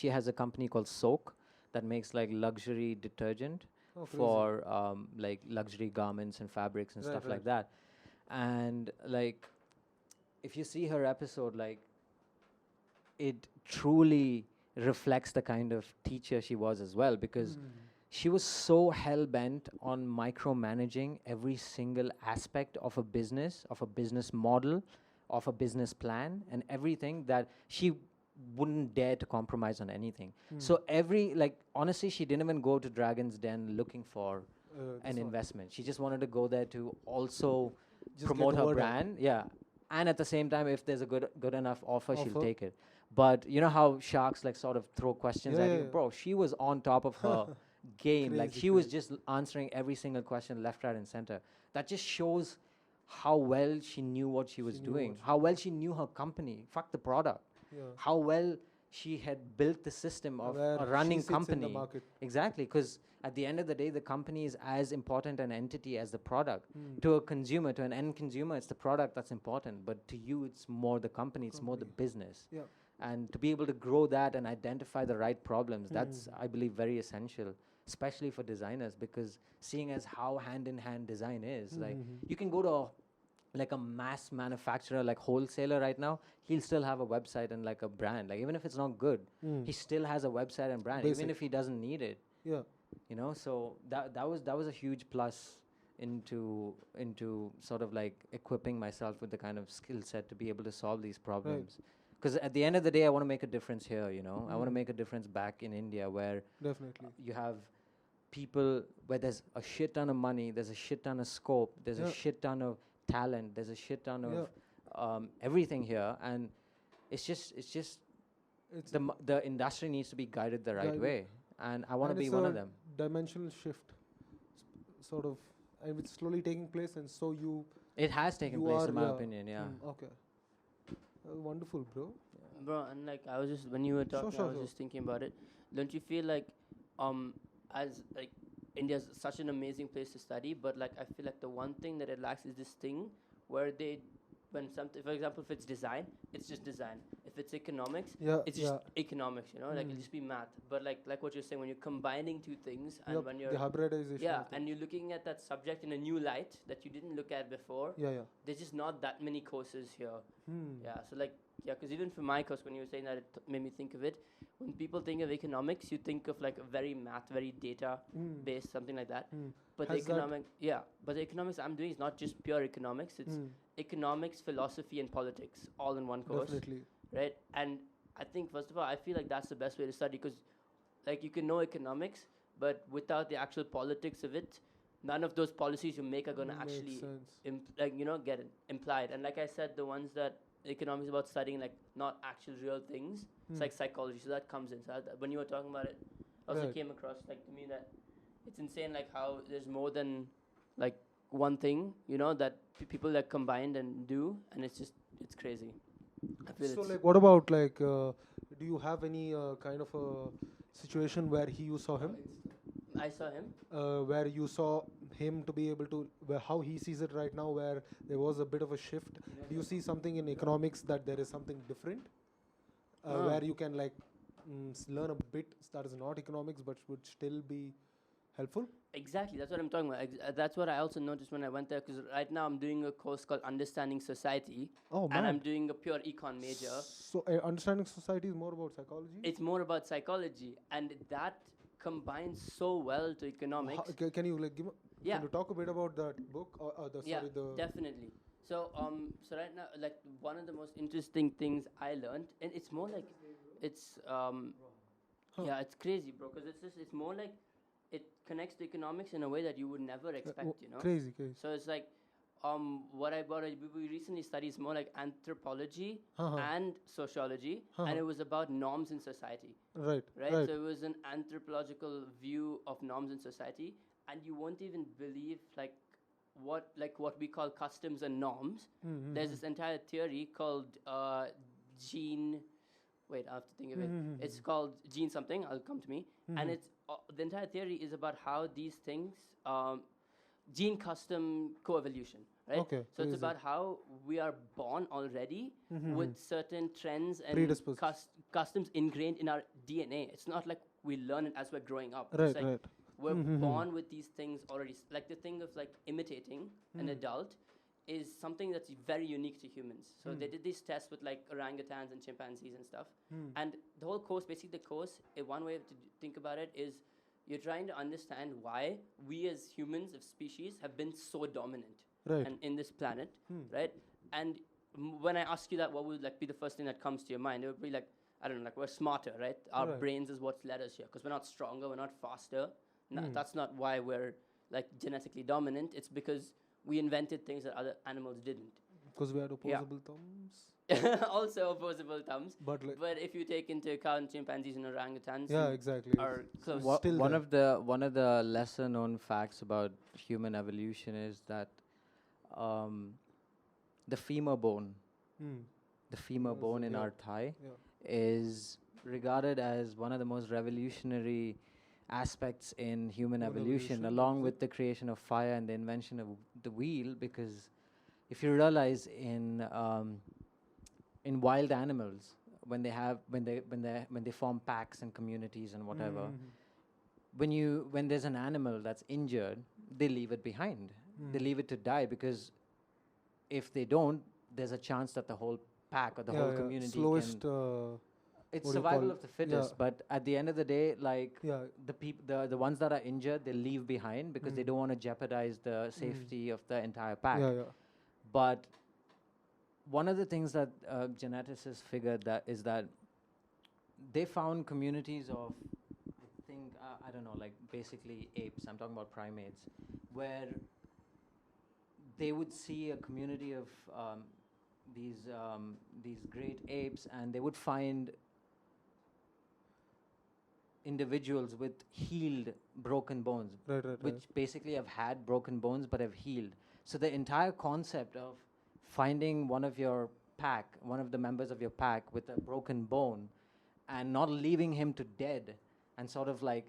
has a company called Soak that makes like luxury detergent Oh, crazy. for like luxury garments and fabrics and Right, stuff right. like that. And like, if you see her episode, like, it truly reflects the kind of teacher she was as well, because she was so hell bent on micromanaging every single aspect of a business model, of a business plan, and everything, that she wouldn't dare to compromise on anything. So honestly, she didn't even go to Dragon's Den looking for an investment. She just wanted to go there to also Just promote get the her word out. brand, yeah. And at the same time, if there's a good enough offer, she'll Offer. take it. But you know how sharks like sort of throw questions Yeah, at yeah, you, yeah. bro? She was on top of her game. Like, Crazy, she was crazy. just answering every single question left, right, and center. That just shows how well she knew what she was knew doing, what she how well she knew her company. Fuck the product. Yeah. How well she had built the system of Where a she running sits in the company. market. Exactly, because at the end of the day, the company is as important an entity as the product. To a consumer, to an end consumer, it's the product that's important. But to you, it's more the company, it's more the business. Yeah. And to be able to grow that and identify the right problems, that's, I believe, very essential, especially for designers, because seeing as how hand in hand design is, like, you can go to like a mass manufacturer, like wholesaler right now, he'll still have a website and like a brand. Like, even if it's not good, he still has a website and brand, even Basic. if he doesn't need it. Yeah. You know, so that was a huge plus into sort of like equipping myself with the kind of skill set to be able to solve these problems. Because at the end of the day, I want to make a difference here. You know, I want to make a difference back in India, where Definitely. you have people where there's a shit ton of money, there's a shit ton of scope, there's a Yeah. shit ton of talent, there's a shit ton Yeah. of everything here, and it's just It's the industry needs to be guided the right Guided. way, and I want to and be it's one a of them. dimensional shift, sort of, and it's slowly taking place, and so you. It has taken you place, are, in my yeah. opinion. Yeah. Okay. Wonderful, bro. Bro, and like I was just when you were talking, I was sure. just thinking about it. Don't you feel like, as like India's such an amazing place to study, but like I feel like the one thing that it lacks is this thing where when something, for example, if it's design, it's just design. If it's economics, Yeah. it's just economics. You know, like it'll just be math. But like what you're saying, when you're combining two things, and Yep, when the you're hybridization. yeah, of and you're looking at that subject in a new light that you didn't look at before. yeah. There's just not that many courses here. Hmm. Yeah, so like, yeah, because even for my course, when you were saying that, it made me think of it. When people think of economics, you think of like a very math, very data-based, something like that. But Has that- but the economics I'm doing is not just pure economics. It's economics, philosophy, and politics all in one course, Definitely. right? And I think first of all, I feel like that's the best way to study, because like you can know economics, but without the actual politics of it, none of those policies you make are going to Makes actually sense. get implied. And like I said, the ones that economics about studying like not actual real things, it's like psychology, so that comes in. So when you were talking about it, I also Right. came across like to me that it's insane like how there's more than like one thing, you know, that people like combined and do, and it's crazy. I feel So, it's like, what about like? Do you have any kind of a situation where you saw him? I saw him. Where you saw him to be able to, how he sees it right now, where there was a bit of a shift. Do you see something in economics that there is something different, where you can like learn a bit that is not economics but would still be helpful? Exactly, that's what I'm talking about. That's what I also noticed when I went there, because right now I'm doing a course called Understanding Society, Oh, and I'm man. doing a pure econ major. So, understanding society is more about psychology. It's more about psychology, and that combines so well to economics. Can you like Yeah. Can you talk a bit about that book or the Yeah, sorry the definitely. So so right now, like one of the most interesting things I learned, and it's more like it's yeah, it's crazy, bro, because it's more like it connects to economics in a way that you would never expect, you know. crazy. So it's like what we recently studied is more like anthropology and sociology, and it was about norms in society. Right. Right? So it was an anthropological view of norms in society, and you won't even believe what we call customs and norms. There's this entire theory called gene. Wait, I have to think of it. It's called gene something. I'll come to me. And it's the entire theory is about how these things gene custom co-evolution, right? Okay, So it's crazy. about how we are born already with certain trends and Predisposed. customs ingrained in our DNA. It's not like we learn it as we're growing up. Right, It's like right. we're born with these things already. Like the thing of like imitating an adult is something that's very unique to humans. So they did these tests with like orangutans and chimpanzees and stuff. And the whole course, basically the course, one way to think about it is you're trying to understand why we as humans of species have been so dominant Right. and in this planet, right? And when I ask you that, what would like be the first thing that comes to your mind? It would be like, I don't know, like we're smarter, right? Our Right. brains is what's led us here because we're not stronger, we're not faster. No, that's not why we're like genetically dominant. It's because we invented things that other animals didn't. Because we had opposable thumbs. Also opposable thumbs. But like, But if you take into account chimpanzees and orangutans, yeah, who exactly. are close. Still One there. of the lesser known facts about human evolution is that the femur bone, Hmm. the femur Yes, bone in yeah. our thigh, Yeah. is regarded as one of the most revolutionary aspects in human evolution, along is with the creation of fire and the invention of the wheel. Because if you realize in wild animals, when they form packs and communities and whatever, when there's an animal that's injured, they leave it behind. They leave it to die, because if they don't, there's a chance that the whole pack or the whole community slowest. can. It's what do you survival call of the fittest. yeah. But at the end of the day, like Yeah. the ones that are injured, they leave behind because they don't want to jeopardize the safety of the entire pack. Yeah, yeah. But one of the things that geneticists figured that is that they found communities of, I think, I don't know, like basically apes. I'm talking about primates, where they would see a community of these great apes, and they would find individuals with healed broken bones, Right, right, which right. basically have had broken bones but have healed. So the entire concept of finding one of the members of your pack with a broken bone and not leaving him to dead, and sort of like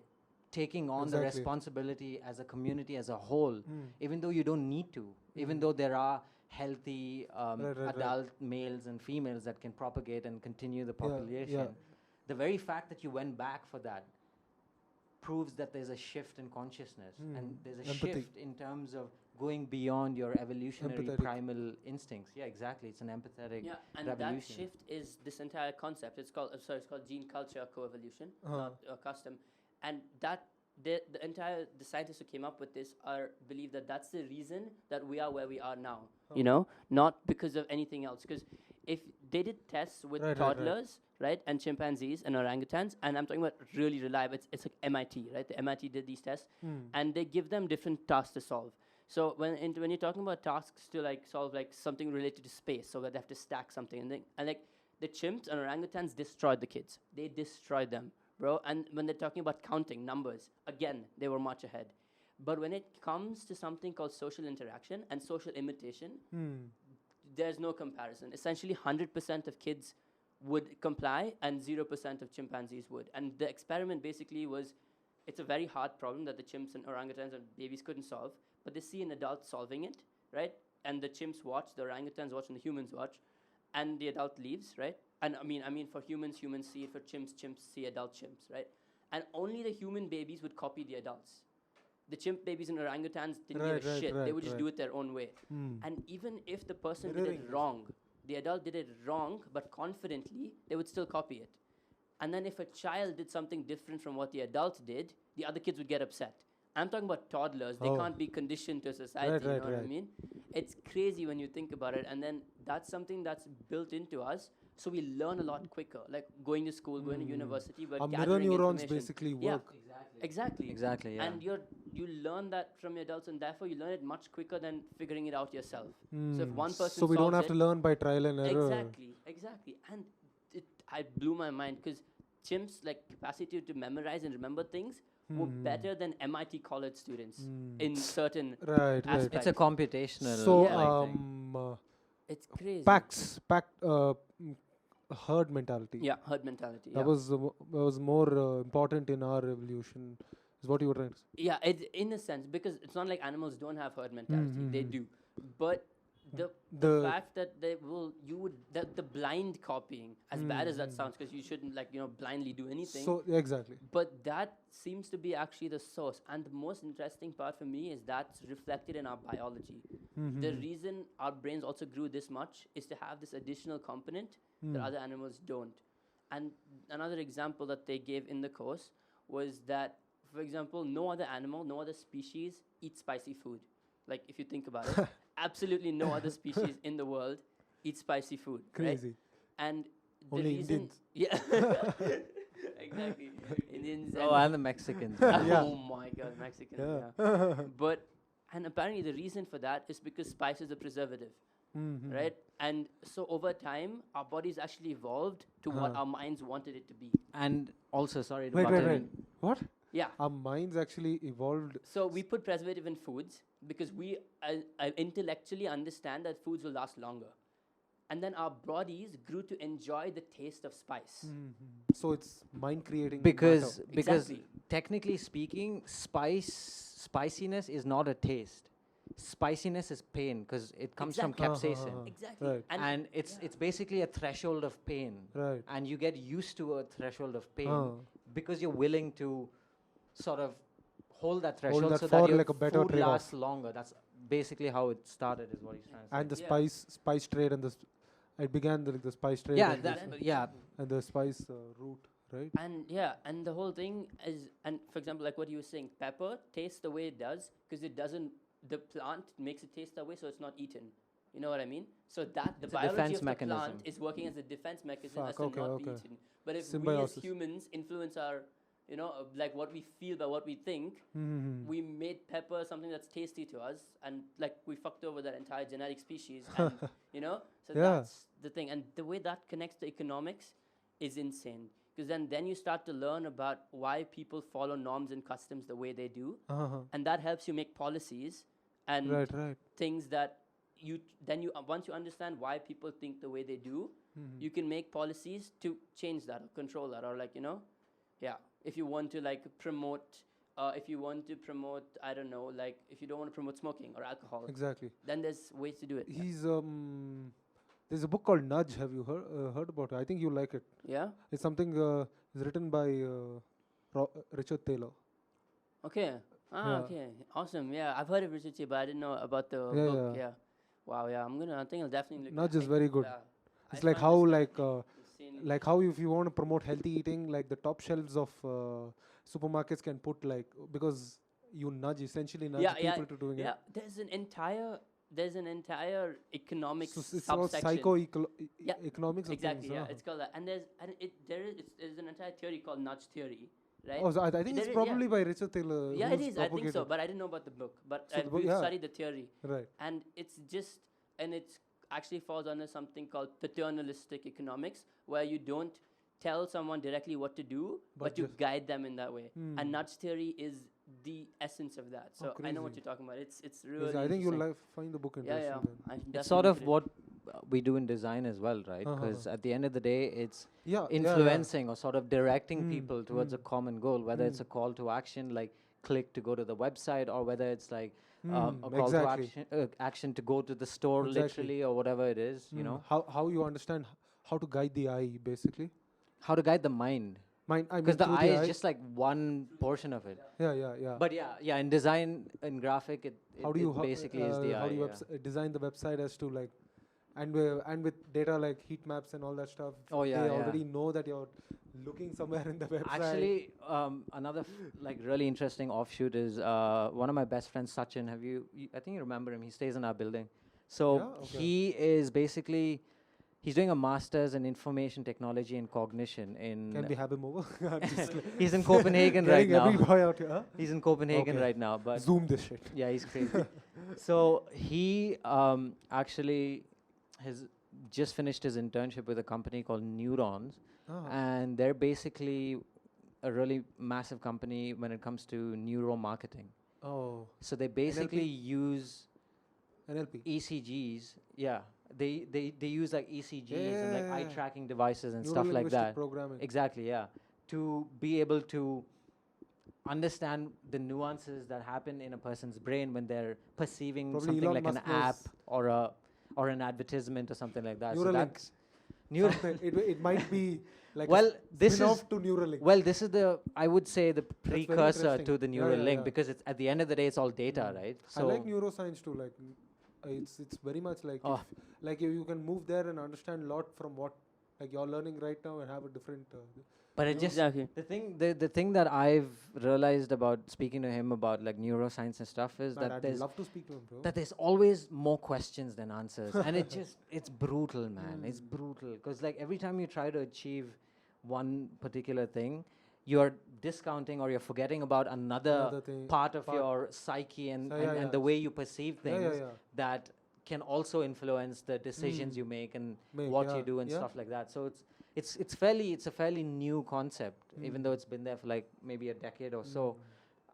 taking on the Exactly. responsibility as a community as a whole, even though you don't need to, even though there are healthy Right, right. adult males and females that can propagate and continue the Yeah, population. yeah. The very fact that you went back for that proves that there's a shift in consciousness, and there's a Empathy. shift in terms of going beyond your evolutionary Empathetic. primal instincts. Yeah, exactly. It's an empathetic Yeah, and revolution. that shift is this entire concept. It's called it's called gene culture co-evolution, not custom. And that the scientists who came up with this believe that that's the reason that we are where we are now. You know, not because of anything else. Because if they did tests with Right, right, right. toddlers, right, and chimpanzees and orangutans, and I'm talking about really reliable. It's like MIT, right? The MIT did these tests, and they give them different tasks to solve. So when you're talking about tasks to like solve like something related to space, so that they have to stack something, and like the chimps and orangutans destroyed the kids. They destroyed them, bro. And when they're talking about counting numbers, again, they were much ahead. But when it comes to something called social interaction and social imitation, there's no comparison. Essentially, 100% of kids would comply and 0% of chimpanzees would. And the experiment basically was, it's a very hard problem that the chimps and orangutans and babies couldn't solve, but they see an adult solving it, right? And the chimps watch, the orangutans watch, and the humans watch, and the adult leaves, right? And I mean, for humans see it. For chimps see adult chimps, right? And only the human babies would copy the adults. The chimp babies and orangutans didn't give a shit. They would just do it their own way. And even if the person did it wrong, the adult did it wrong, but confidently, they would still copy it. And then if a child did something different from what the adult did, the other kids would get upset. I'm talking about toddlers. They can't be conditioned to society, you know what I mean? It's crazy when you think about it. And then that's something that's built into us. So we learn a lot quicker. Like going to school, going to university, we're Our mirror gathering neurons information. basically Yeah, work. exactly. Yeah. And you learn that from your adults, and therefore you learn it much quicker than figuring it out yourself. So if one person So we don't solves have to it- learn by trial and error. Exactly. And I blew my mind because chimps' like capacity to memorize and remember things were better than MIT college students in certain Right, right. aspects. It's a computational. So, like thing. It's crazy. herd mentality. Yeah, herd mentality. That was more important in our evolution Is what you were trying to say. Yeah, in a sense, because it's not like animals don't have herd mentality. They do, but the fact that the blind copying, as bad as that sounds, because you shouldn't blindly do anything. So exactly. But that seems to be actually the source, and the most interesting part for me is that's reflected in our biology. The reason our brains also grew this much is to have this additional component that other animals don't. And another example that they gave in the course was that, for example, no other animal, no other species eats spicy food. Like, if you think about it, absolutely no other species in the world eats spicy food. Crazy. Right? And the Only reason, Indians. yeah, exactly, Indians. Oh, and the Mexicans. Yeah. Oh my God, Mexicans. Yeah. And apparently the reason for that is because spice is a preservative, right? And so over time, our bodies actually evolved to what our minds wanted it to be. And also, sorry to Wait, butt wait, in. wait. What? Yeah. Our minds actually evolved. So we put preservative in foods because we intellectually understand that foods will last longer. And then our bodies grew to enjoy the taste of spice. So it's mind creating. Because Exactly. technically speaking, spiciness is not a taste. Spiciness is pain because it comes from Exactly. capsaicin. Exactly. Right. And it's basically a threshold of pain. Right. And you get used to a threshold of pain because you're willing to sort of hold that threshold that so for that your like a better food trade-off. lasts longer. That's basically how it started, is what he's trying to say. And the Yeah. spice trade and it began the spice trade. Yeah, and, that, and the spice root, right? And the whole thing is, and for example, like what you were saying, pepper tastes the way it does because it doesn't, the plant makes it taste that way, so it's not eaten. You know what I mean? So that the It's a biology defense of the mechanism. plant is working as a defense mechanism as Fuck, to not be okay. eaten. But if Symbiosis. we as humans influence our, like what we feel by what we think, we made pepper something that's tasty to us, and like we fucked over that entire genetic species. And, so Yeah. that's the thing. And the way that connects to economics is insane. Because then you start to learn about why people follow norms and customs the way they do, and that helps you make policies and Right. things that once you understand why people think the way they do, you can make policies to change that or control that, or if you want to promote I don't know, like if you don't want to promote smoking or alcohol, Exactly. then there's ways to do it. He's there's a book called Nudge. Have you heard about it? I think you like it. Yeah. It's something it's written by Richard Thaler. Okay. Yeah. Okay. Awesome. Yeah, I've heard of Richard T, but I didn't know about the Yeah, book. yeah. Yeah. Wow. Yeah. I think I'll definitely look. Nudge is very good. Yeah. It's I like find how this insanely like how if you want to promote healthy eating, like the top shelves of supermarkets can put because you essentially nudge people to doing yeah. it. There's an entire economics So it's all subsection. economics. Exactly. Yeah. It's called that, and there's an entire theory called nudge theory, right? Oh, so I think it's There is- probably by Richard Thaler. Yeah, it who's is. I think so, propagated. but I didn't know about the book. But So the book- we've yeah. studied the theory, Right. and it's actually falls under something called paternalistic economics, where you don't tell someone directly what to do, but you just- guide them in that way. And nudge theory is the essence of that. So I know what crazy. you're talking about. It's Yes, really. I think you'll interesting. find the book Yeah, interesting. yeah. Then. I should It's sort definitely of look at it. what we do in design as well, right? Because at the end of the day, it's Yeah, influencing or sort of directing people towards a common goal, whether it's a call to action like click to go to the website, or whether it's like a call exactly. to action to go to the store Exactly. literally, or whatever it is, you know. How you understand how to guide the eye basically. How to guide the mind. I mean Because the through eye is just like one portion of it. yeah. But yeah, in design, in graphic, it basically is the how eye. do you yeah. design the website as to like and with data like heat maps and all that stuff. Oh, yeah, they yeah. already know that you're looking somewhere in the website. Actually, another like really interesting offshoot is one of my best friends, Sachin. I think you remember him. He stays in our building. So Yeah? Okay. he is basically, he's doing a master's in information technology and cognition in. Can we have him over? I'm just like He's in Copenhagen right getting every now. boy out here. Huh? He's in Copenhagen Okay. right now, but Zoom this shit. yeah, he's crazy. So he actually has just finished his internship with a company called Neurons, and they're basically a really massive company when it comes to neuromarketing. Oh, So they basically use NLP. ECGs. Yeah, they use like ECGs and like eye Yeah. tracking devices and stuff like Neuro-linguistic that. Programming. Exactly, yeah. To be able to understand the nuances that happen in a person's brain when they're perceiving Probably something Elon like an Musk app knows. or an advertisement or something like that. So Neuralink. that's Neuro- It might be like Well, this spin is off to Neuralink. well, this is I would say the very precursor interesting. to the Yeah, neural yeah, link yeah. because it's at the end of the day it's all data, right? I like neuroscience too. Like, it's very much like Oh. like you can move there and understand a lot from what like you're learning right now and have a different. But it just Exactly. the thing that I've realized about speaking to him about like neuroscience and stuff is Man, that I'd there's love to speak to him, bro. that there's always more questions than answers, and it's brutal, man. It's brutal because like every time you try to achieve one particular thing, you're discounting or you're forgetting about another Another thing- part of part. your psyche and, So, and, yeah, and yeah. the way you perceive Yeah, things yeah, yeah. that can also influence the decisions you make and Make, what yeah, you do and yeah. stuff like that. So it's a fairly new concept, even though it's been there for like maybe a decade or so.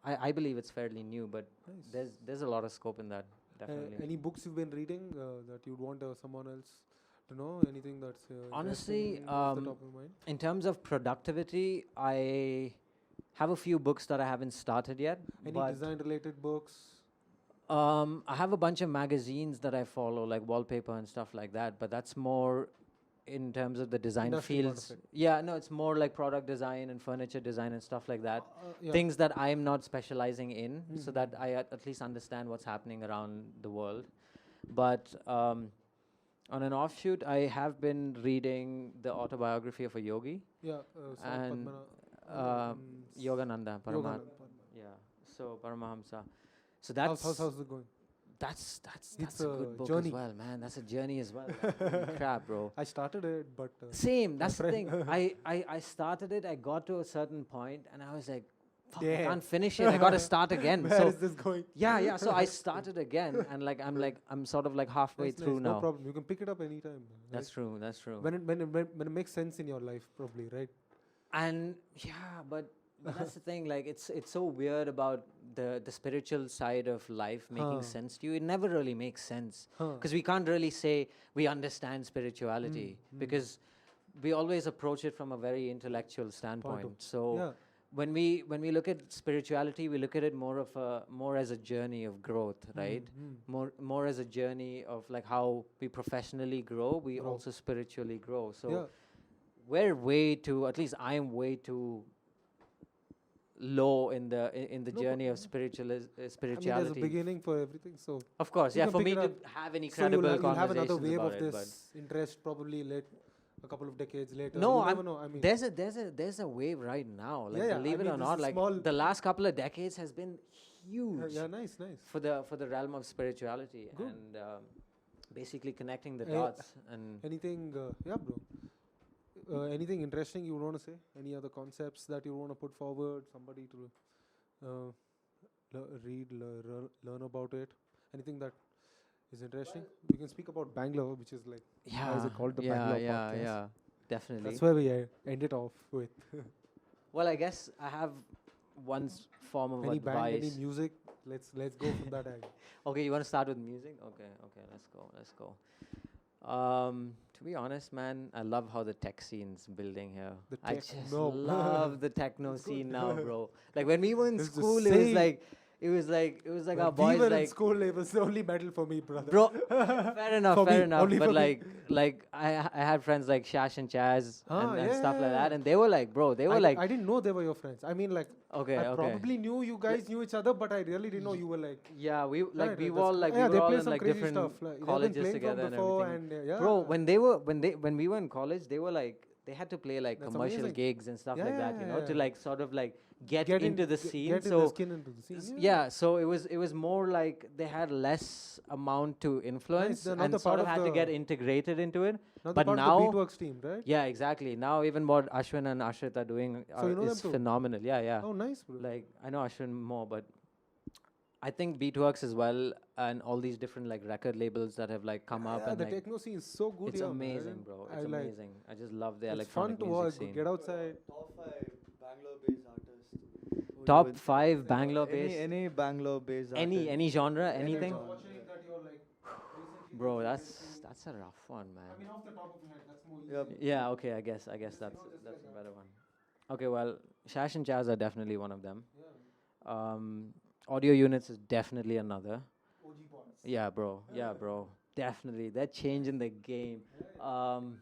I believe it's fairly new, but Nice. there's a lot of scope in that, definitely. Any books you've been reading that you'd want someone else to know? Anything that's Honestly, interesting off the top of mind? in terms of productivity, I have a few books that I haven't started yet. Any but design-related books? I have a bunch of magazines that I follow, like Wallpaper and stuff like that, but that's more in terms of the design Industry part of fields. it. Yeah, no, it's more like product design and furniture design and stuff like that. Yeah. Things that I'm not specializing in, so that I at least understand what's happening around the world. But on an offshoot, I have been reading the autobiography of a yogi, Yeah. and um, Yogananda, Yogananda. Parama. Yeah, so Paramahamsa. So that's how's it going? that's It's a a good book journey. as well, man. That's a journey as well. Holy crap, bro. I started it, but Same. That's the friend- thing. I started it. I got to a certain point, and I was like, "Fuck, I Damn. can't finish it. I got to start again." where so is this going? yeah. So I started again, and I'm sort of like halfway That's through nice, now. No problem. You can pick it up anytime. That's true. That's true. When it makes sense in your life, probably, right? And yeah, but that's the thing. Like it's so weird about the spiritual side of life making Huh. sense to you. It never really makes sense Huh. because we can't really say we understand spirituality because we always approach it from a very intellectual standpoint. So Yeah. when we look at spirituality, we look at it more as a journey of growth, right? More as a journey of like how we professionally grow, we Grow. also spiritually grow. So Yeah. we're way too, at least I'm way too low in the No, journey of I spirituality. mean, there's a beginning for everything. So Of course, you yeah. can For pick me it to up. have any so you'll credible have conversations another wave about of it, but this interest probably a couple of decades later. no, you never know. I mean, there's a wave right now. Like Yeah, yeah, believe I it mean, or this not, is like small. the last couple of decades has been huge yeah, nice. for the realm of spirituality Good. and basically connecting the Eh, dots and Anything, yeah, bro. Anything interesting you want to say? Any other concepts that you want to put forward? Somebody to read, learn about it? Anything that is interesting? We can speak about Bangalore, which is like, why is it called the Bangalore podcast? yeah, definitely. That's where we end it off with. Well, I guess I have one form of Any band, advice. any music? Let's go from that angle. Okay, you want to start with music? Okay, let's go. To be honest, man, I love how the tech scene's building here. The I tech- just no. love the techno scene now, bro. Like when we were in It's the school, same. it was like When our we boys were in like, school, it was the only metal for me, brother. bro. Fair enough, For me, only But for me. like I had friends like Shash and Chaz and yeah, stuff like yeah, that, yeah. and they were like, bro, they were like, I didn't know they were your friends. I mean, like, okay, I okay. probably knew you guys knew each other, but I really didn't know you were like. Yeah, we Right, like we right, were all that's like cool. Yeah, we they were all play in some like crazy different stuff. Like, they've been colleges playing from together and before everything. and, yeah. Bro, when we were in college, they were like they had to play like That's commercial amazing. gigs and stuff like that, you know, to Yeah. like sort of like get in- into the ge- scene. get in So the skin into the scene. yeah, so it was more like they had less amount to influence they're not and the sort part of of had to the- get integrated into it. Not but the part now- of the Beatworks team, right? Yeah, exactly. Now even what Ashwin and Ashrit are doing So you know is them too? phenomenal. Yeah, yeah. Oh, nice, bro. Like I know Ashwin more, but I think Beatworks as well and all these different like record labels that have like come up yeah, and the like techno scene is so good it's here, amazing, man. bro. I It's like- amazing. I just love the It's electronic fun to music watch. scene. Get outside. Top 5 Bangalore-based artists. Who you Top would- 5 Bangalore-based. Any Bangalore-based artist. Any genre, anything. Watching that you're like, Bro, that's a rough one, man. off the top of your head, that's more Yep. Yeah, okay, I guess that's a better one. Okay, well, Shash and Chaz are definitely one of them. Audio Units is definitely another. Yeah, bro. Yeah, bro. Definitely. They're changing the game. Um,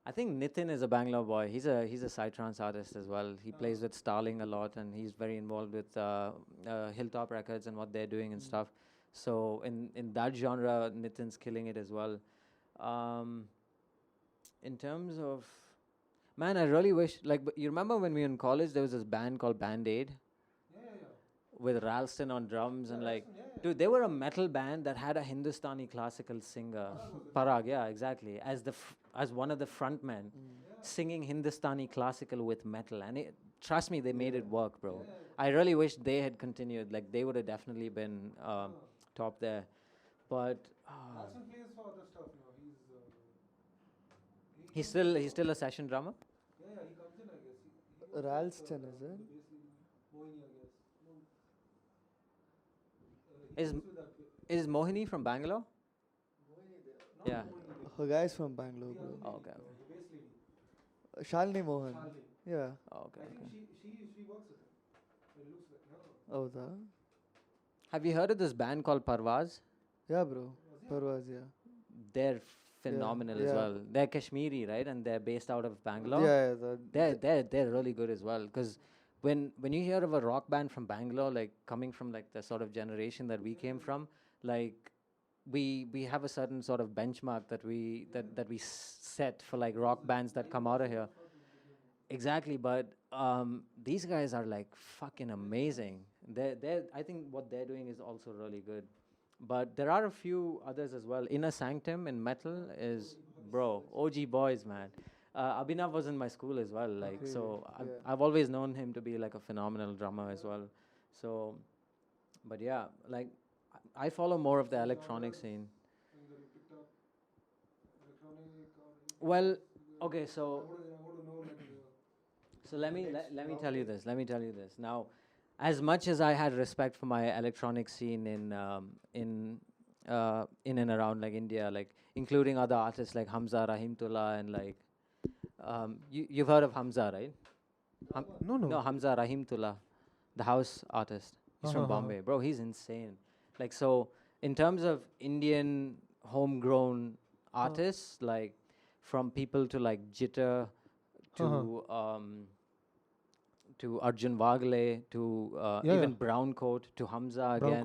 I think Nitin is a Bangalore boy. He's a psytrance artist as well. He plays with Starling a lot, and he's very involved with Hilltop Records and what they're doing and stuff. So in that genre, Nitin's killing it as well. Um, in terms of man, I really wish you remember when we were in college, there was this band called Band Aid with Ralston on drums and dude, they were a metal band that had a Hindustani classical singer, Parag, yeah, exactly, as one of the frontmen, singing Hindustani classical with metal, and trust me, they made it work, bro. I really wish they had continued. Like they would have definitely been top there, but Alson plays for other stuff now. he's still a session drummer. Yeah, he comes in, I guess. He Ralston, is it? Moini, I guess. Is is Mohini from Bangalore? Yeah. Her guy's from Bangalore, bro. Oh, okay. Shalini Mohan. Yeah. Oh, okay. She works with him. It looks like Oh, the. Have you heard of this band called Parvaz? Yeah, bro. Parvaz, yeah. They're phenomenal as yeah. well. They're Kashmiri, right? And they're based out of Bangalore. Yeah, They're really good as well. Because when you hear of a rock band from Bangalore, like coming from like the sort of generation that we came from, like we have a certain sort of benchmark that we set for like rock bands that come out of here. Exactly, but these guys are like fucking amazing. I think what they're doing is also really good. But there are a few others as well. Inner Sanctum in metal is, bro, OG boys, man. Abhinav was in my school as well, like so. I've always known him to be like a phenomenal drummer as well. So, but yeah, like I follow more of the electronic scene. Well, okay, so let me tell you this. Let me tell you this. Now, as much as I had respect for my electronic scene in and around like India, like including other artists like Hamza, Rahimtullah, and like you've heard of Hamza, right? No, Hamza Rahimtullah, the house artist. He's from Bombay, bro. He's insane. Like so, in terms of Indian homegrown artists, like from people to like Jitter to Arjun Wagle, to even Browncoat, to Hamza again,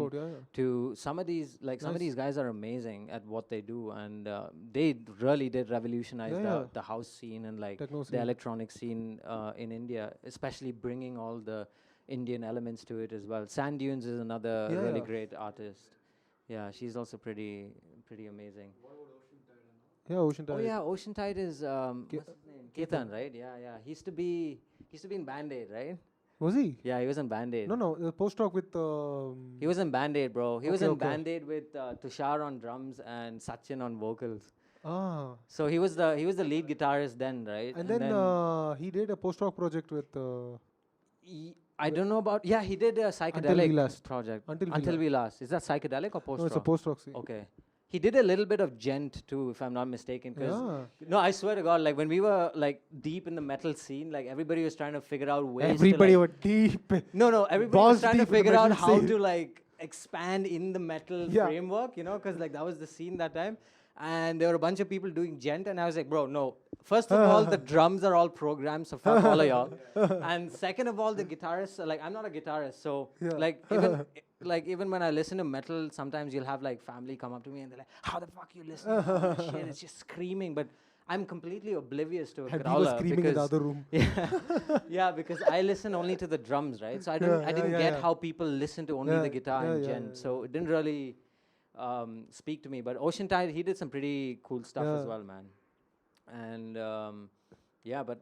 to some of these some of these guys are amazing at what they do, and they really did revolutionize the house scene and like the electronic scene in India, especially bringing all the Indian elements to it as well. Sand Dunes is another really great artist. Yeah, she's also pretty amazing. Yeah, Ocean Tide. Oh yeah, Ocean Tide is what's his name? Ketan, right? Yeah. He used to be in Band Aid, right? Was he? Yeah, he was in Band Aid. No, the post-rock with. He was in Band Aid, bro. He was in Band Aid with Tushar on drums and Sachin on vocals. Ah. So he was the lead guitarist then, right? And then he did a post-rock project with. I don't know about. Yeah, he did a psychedelic project. Until We Last. Is that psychedelic or post-rock? No, it's a post-rock scene. Okay. He did a little bit of gent too, if I'm not mistaken. No, I swear to God, like when we were like deep in the metal scene, like everybody was trying to figure out ways. Everybody were deep. No, everybody was trying to figure out how scene. to like expand in the metal framework, you know, because like that was the scene that time. And there were a bunch of people doing gent, and I was like, bro, no. First of all, the drums are all programmed, so fuck all of y'all. And second of all, the guitarists are like, I'm not a guitarist, so even when I listen to metal, sometimes you'll have like family come up to me and they're like, how the fuck you listen to all this shit? It's just screaming, but I'm completely oblivious to a And growler. he was screaming in the other room. Yeah, because I listen only to the drums, right? So I didn't get how people listen to only the guitar and gent. So it didn't really speak to me. But Ocean Tide, he did some pretty cool stuff as well, man. And but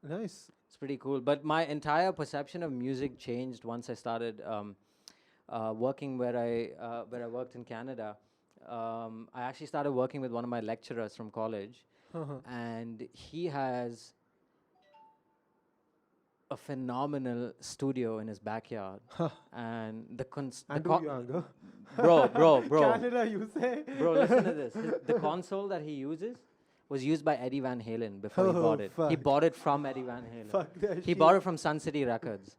Nice. it's pretty cool. But my entire perception of music changed once I started working where I worked in Canada. I actually started working with one of my lecturers from college, and he has a phenomenal studio in his backyard. And bro, Canada, you say? bro, listen to this. The console that he uses, was used by Eddie Van Halen before he Oh, bought it. He fuck. bought it from Eddie Van Halen. Fuck that He shit. bought it from Sun City Records.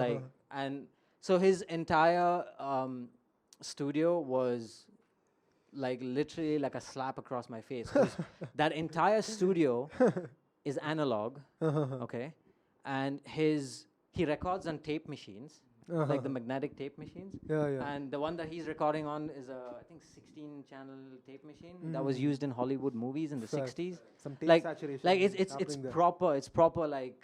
Like, and so his entire studio was like literally like a slap across my face. 'Cause that entire studio is analog, okay, and he records on tape machines, like the magnetic tape machines. Yeah, yeah. And the one that he's recording on is a, I think, 16-channel tape machine that was used in Hollywood movies in the Fair. 60s. Some tape Like, saturation. like it's happening there. proper. It's proper, like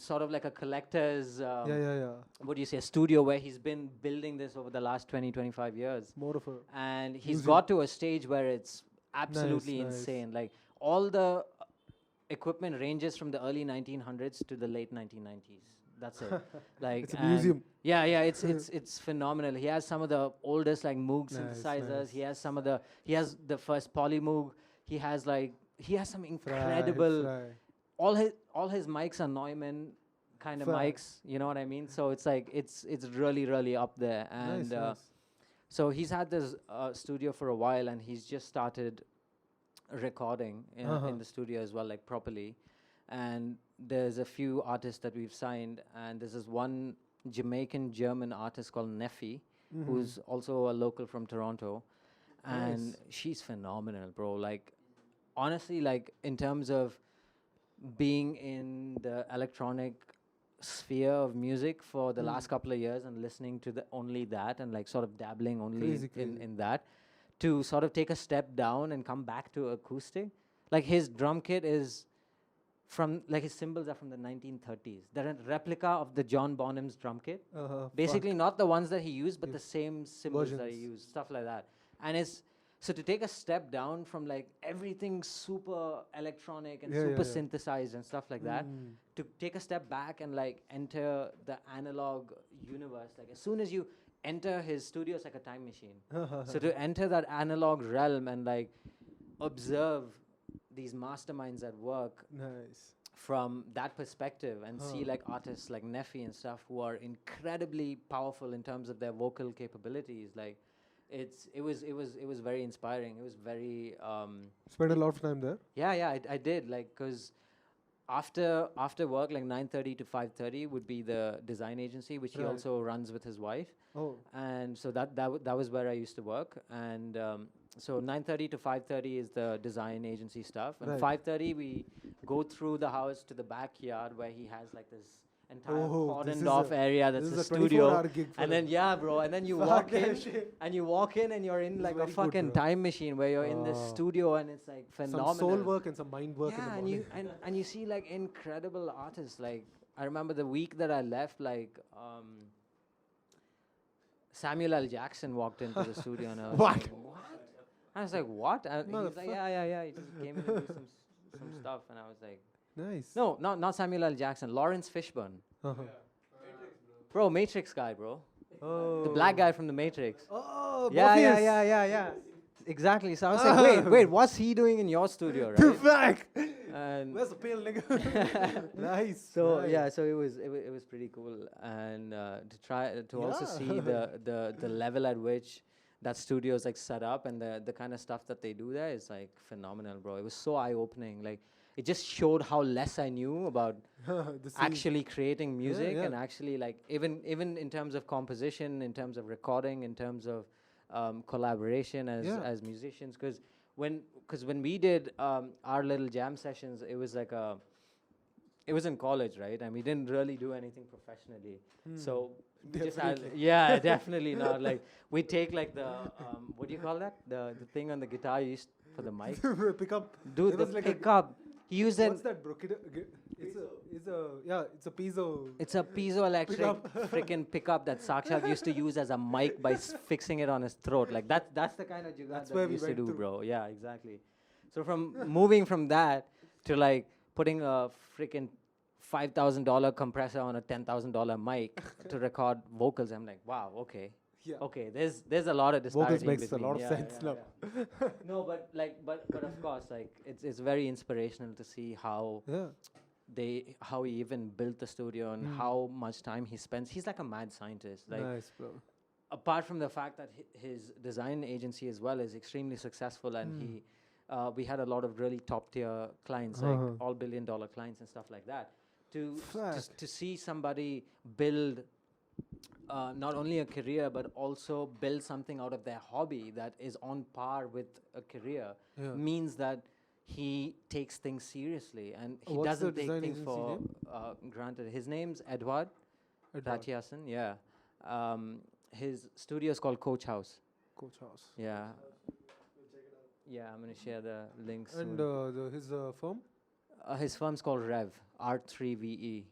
sort of like a collector's. Yeah, yeah, yeah. What do you say? A studio where he's been building this over the last 25 years, More of a. and he's Museum. got to a stage where it's absolutely Nice. insane. Like all the equipment ranges from the early 1900s to the late 1990s. That's it. Like It's a and museum. Yeah, yeah, it's phenomenal. He has some of the oldest like Moog Nice, synthesizers. nice. He has the first Poly Moog. He has some Fry, incredible. fry. All his mics are Neumann kind of Fry. mics. You know what I mean? So it's like it's really up there. And Nice, nice. so he's had this studio for a while, and he's just started recording in the studio as well, like properly. And there's a few artists that we've signed, and there's this one Jamaican German artist called Neffy, who's also a local from Toronto, and Nice. she's phenomenal, bro. Like, honestly, like in terms of being in the electronic sphere of music for the last couple of years and listening to only that and like sort of dabbling only Crazy, crazy. in that, to sort of take a step down and come back to acoustic. Like his drum kit is from, like his cymbals are from the 1930s. They're a replica of the John Bonham's drum kit. Basically not the ones that he used, but the same cymbals that he Versions. used, stuff like that. And it's, so to take a step down from like everything super electronic and Yeah, yeah, super yeah. synthesized and stuff like that, to take a step back and like enter the analog universe. Like as soon as you enter his studio, it's like a time machine. So to enter that analog realm and like observe these masterminds at work Nice. from that perspective and see like artists like Neffy and stuff who are incredibly powerful in terms of their vocal capabilities, like it was very inspiring. It was very Spent a lot of time there. yeah, I did, like, because after work, like 9:30 to 5:30 would be the design agency, which he Right. also runs with his wife. Oh, And so that was where I used to work. And so 9:30 to 5:30 is the design agency stuff. And Right. 5:30 we go through the house to the backyard where he has like this entire Oh, this cordoned is off a- area that's this a is a studio. 24-hour gig for And then him. yeah, bro. And then you Fuck walk that in shit. and you walk in and you're in like a very good, fucking bro. time machine where you're in this Oh. studio and it's like phenomenal. some soul work and some mind work in the Yeah, and morning. you see like incredible artists. Like I remember the week that I left, like Samuel L. Jackson walked into the studio and I was What? like, what? I was like, what? And he was like, yeah. He just came in to do some stuff, and I was like, Nice. no, not Samuel L. Jackson, Lawrence Fishburne, Uh-huh. bro, Matrix guy, bro, Oh. the black guy from the Matrix. Oh, Yeah, Morpheus. yeah. Exactly. So I was like, wait, what's he doing in your studio, right? Back. And Where's the pale nigga? Nice. so nice. yeah, so it was pretty cool, and to try to also Yeah. see the level at which that studio is like set up and the kind of stuff that they do there is like phenomenal, bro. It was so eye opening. Like it just showed how less I knew about The scene. actually creating music yeah. and actually like even in terms of composition, in terms of recording, in terms of collaboration as musicians, because when we did our little jam sessions, it was like it was in college, right? And we didn't really do anything professionally. So we just had, yeah, definitely not. Like we take like the what do you call that? The thing on the guitar you used for the mic. Pick up. Dude, It the was like a pickup. He used What's it. that, bro? It's a piezo. It's a piezoelectric freaking pickup that Sakshat used to use as a mic by fixing it on his throat. Like that's the kind of jugaad That's that where we we used to went do, through. bro. Yeah, exactly. So from moving from that to like putting a freaking $5,000 compressor on a $10,000 mic to record vocals, I'm like, wow, okay. Yeah. Okay, there's a lot of disparity. Vocals makes a between. lot of Yeah, sense yeah, now. yeah. No, but of course, like it's very inspirational to see how Yeah. how he even built the studio and how much time he spends. He's like a mad scientist. Like Nice, bro. apart from the fact that his design agency as well is extremely successful, and he we had a lot of really top tier clients, like Uh-huh. all $1 billion clients and stuff like that. Fact. To see somebody build not only a career but also build something out of their hobby that is on par with a career Yeah. means that he takes things seriously and he What's the doesn't take design things agency for name? granted. His name's Edward Edward. Rathiasan, yeah. His studio is called Coach House. Coach House. Yeah. Yeah, I'm going to share the links And soon. his firm? His firm's called Rev, R3VE.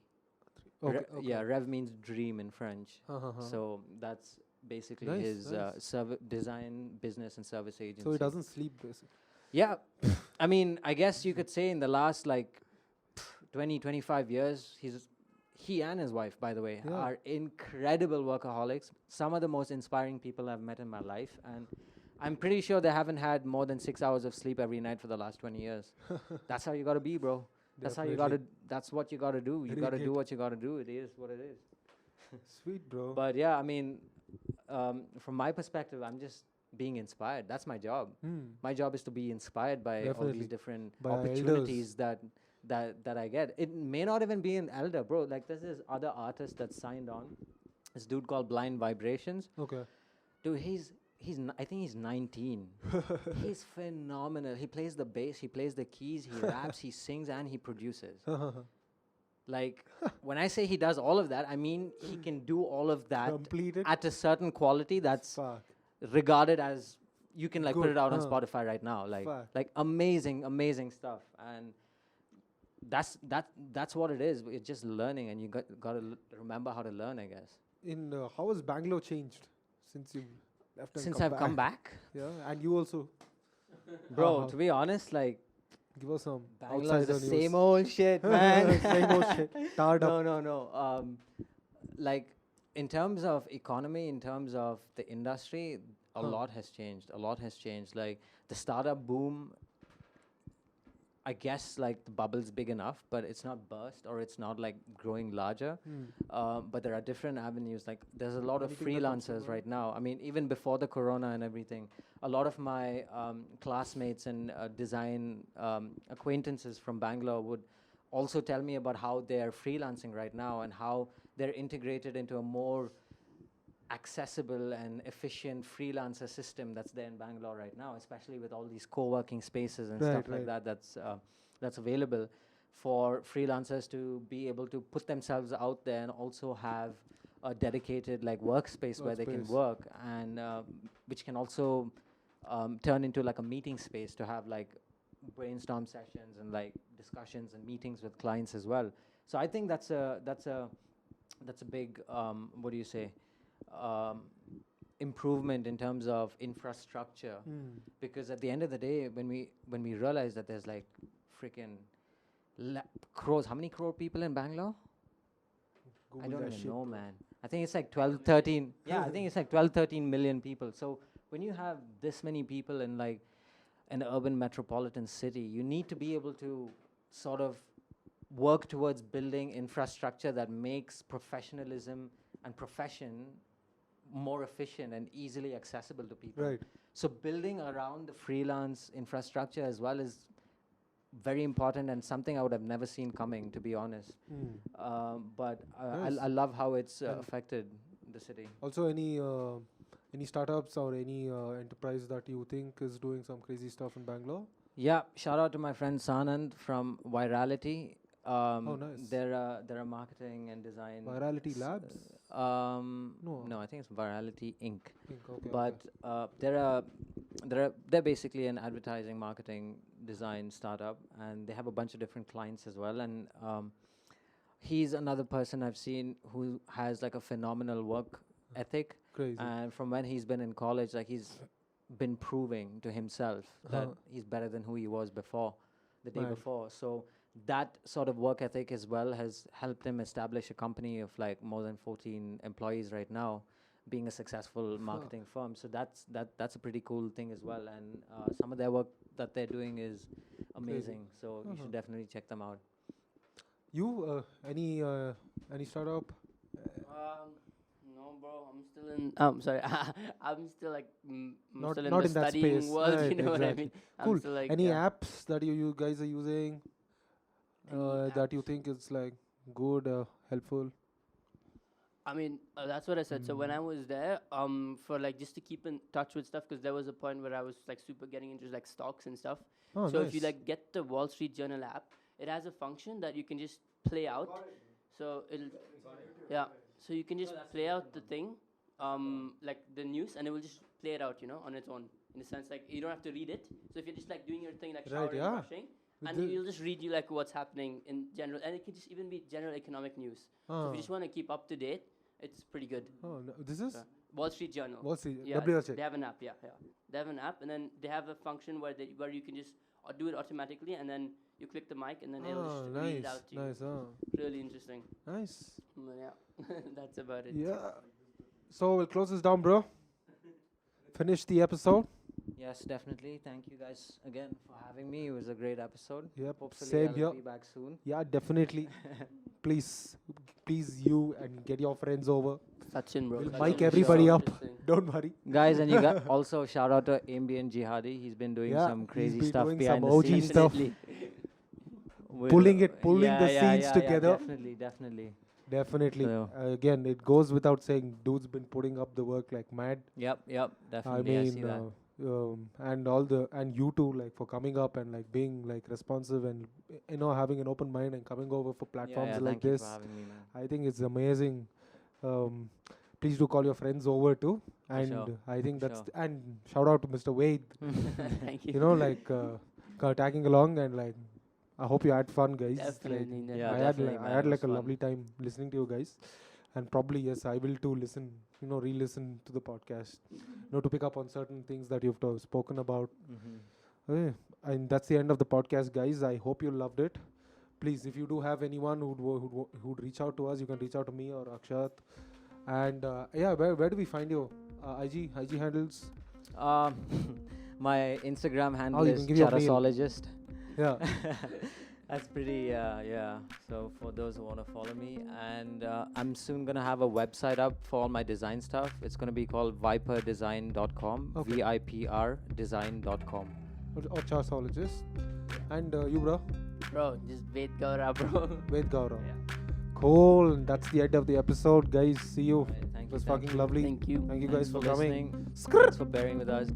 Okay. Yeah, Rev means dream in French. Uh-huh. So that's basically Nice, his nice. design, business, and service agency. So he doesn't sleep, basically. Yeah, I mean, I guess you could say in the last like 20, 25 years, he and his wife, by the way, Yeah. are incredible workaholics. Some of the most inspiring people I've met in my life, and I'm pretty sure they haven't had more than 6 hours of sleep every night for the last 20 years. That's how you got to be, bro. That's how you got to. That's what you got to do. You got to do Dedicate. what you got to do. It is what it is. Sweet, bro. But yeah, I mean, from my perspective, I'm just being inspired. That's my job. My job is to be inspired by all Definitely. these different By our opportunities that I get. It may not even be an elder, bro. Like there's this other artist that signed on. This dude called Blind Vibrations. Okay. Dude, I think he's 19. He's phenomenal. He plays the bass, he plays the keys, he raps, he sings, and he produces. Like when I say he does all of that, I mean he can do all of that Completed. at a certain quality that's Fuck. regarded as you can like put Good, it out on huh. Spotify right now. Fact. Like amazing stuff. And that's what it is. It's just learning, and you got to remember how to learn, I guess. In how has Bangalore changed since you left and Since come I've come back, Yeah, and you also. bro. Uh-huh. To be honest, like Give us some Bangalore's the outsider same news. old shit, man. Same old shit. Tarred up. No. Like in terms of economy, in terms of the industry, a lot has changed. A lot has changed. Like the startup boom, I guess like the bubble's big enough, but it's not burst or it's not like growing larger. But there are different avenues. Like there's a lot of Anything that comes to freelancers right now. I mean, even before the corona and everything, a lot of my classmates and design acquaintances from Bangalore would also tell me about how they're freelancing right now and how they're integrated into a more accessible and efficient freelancer system that's there in Bangalore right now, especially with all these co-working spaces and stuff like that that's available for freelancers to be able to put themselves out there and also have a dedicated like workspace where they can Workspace. work and which can also turn into like a meeting space to have like brainstorm sessions and like discussions and meetings with clients as well. So I think that's a big what do you say improvement in terms of infrastructure, because at the end of the day, when we realize that there's like freaking crores, how many crore people in Bangalore? I don't even know, man. I think it's like 12, 13. Yeah, I think it's like 12, 13 million people. So when you have this many people in like an urban metropolitan city, you need to be able to sort of work towards building infrastructure that makes professionalism and profession more efficient and easily accessible to people. Right. So building around the freelance infrastructure as well is very important and something I would have never seen coming, to be honest. But Nice. I love how it's And affected the city. Also, any startups or any enterprise that you think is doing some crazy stuff in Bangalore? Yeah, shout out to my friend Sanand from Virality. Nice. They're a marketing and design. Virality Labs? No, I think it's Virality Inc. Okay, But they're basically an advertising, marketing, design startup, and they have a bunch of different clients as well. And he's another person I've seen who has like a phenomenal work ethic. Crazy. And from when he's been in college, like he's been proving to himself that he's better than who he was before, the day Right. before. So that sort of work ethic as well has helped him establish a company of like more than 14 employees right now, being a successful marketing firm. So that's a pretty cool thing as well. And some of their work that they're doing is amazing. So you should definitely check them out. You any startup? No, No, bro, I'm still in. Sorry, I'm still like Not still in not the in that studying space. world. Right, You know what I exactly. mean? I'm Cool. still like Any apps that you guys are using Any that you apps? think is like good, helpful? I mean, that's what I said. So when I was there, for like just to keep in touch with stuff, because there was a point where I was like super getting into like stocks and stuff. Oh, So if you nice. like get the Wall Street Journal app, it has a function that you can just play out. So it'll, yeah. So you can just play out the thing, like the news, and it will just play it out, on its own. In the sense, like you don't have to read it. So if you're just like doing your thing, like Right, showering, yeah. brushing, and The- you'll just read you like what's happening in general, and it can just even be general economic news. So if you just want to keep up to date, it's pretty good. Oh, no, this is Wall Street Journal. Wall Street. Yeah, WRJ. they have an app. Yeah. They have an app, and then they have a function where you can just do it automatically, and then you click the mic, and then it'll Oh, just read it nice, out to you. nice. Oh, Really interesting. nice. Yeah, that's about it. Yeah. So we'll close this down, bro. Finish the episode. Yes, definitely. Thank you guys again for having me. It was a great episode. Yep. Hopefully Same I'll here. be back soon. Yeah, definitely. please, you and get your friends over. Sachin, bro. We'll Sachin mic is everybody so up. interesting. Don't worry. Guys, and you got also shout out to Ambient Jihadi. He's been doing Yeah, some he's crazy been stuff doing behind some the OG scenes. stuff. With- Pulling the yeah, scenes together. Definitely. Definitely. So- Again, it goes without saying, dude's been putting up the work like mad. Yep, I definitely. I see mean, that. and you too, like for coming up and like being like responsive and having an open mind and coming over for platforms yeah, like thank you this. for having me, man. I think it's amazing. Please do call your friends over too. And sure, I think for that's sure. and shout out to Mr. Wade. Thank you. Tagging along and like I hope you had fun, guys. Definitely. Yeah, I definitely, had man, I had it like a was fun. lovely time listening to you guys, and probably yes, I will too listen. Re-listen to the podcast. To pick up on certain things that you've spoken about. Mm-hmm. Okay. And that's the end of the podcast, guys. I hope you loved it. Please, if you do have anyone who'd reach out to us, you can reach out to me or Akshat. And where do we find you? IG handles. My Instagram handle Oh, you is can give your mail. Charasologist. Yeah. That's pretty, yeah. So for those who want to follow me, and I'm soon gonna have a website up for all my design stuff. It's gonna be called viperdesign.com. Okay. VIPR design.com. or charsologist. And you, bro? Bro, just wait, Gaura, bro. Ved Gaurav. Yeah. Cool. And that's the end of the episode, guys. See you. Alright, thank It was you, fucking lovely. Thank you. Thank you Thanks guys for coming. listening. Thanks for bearing with us.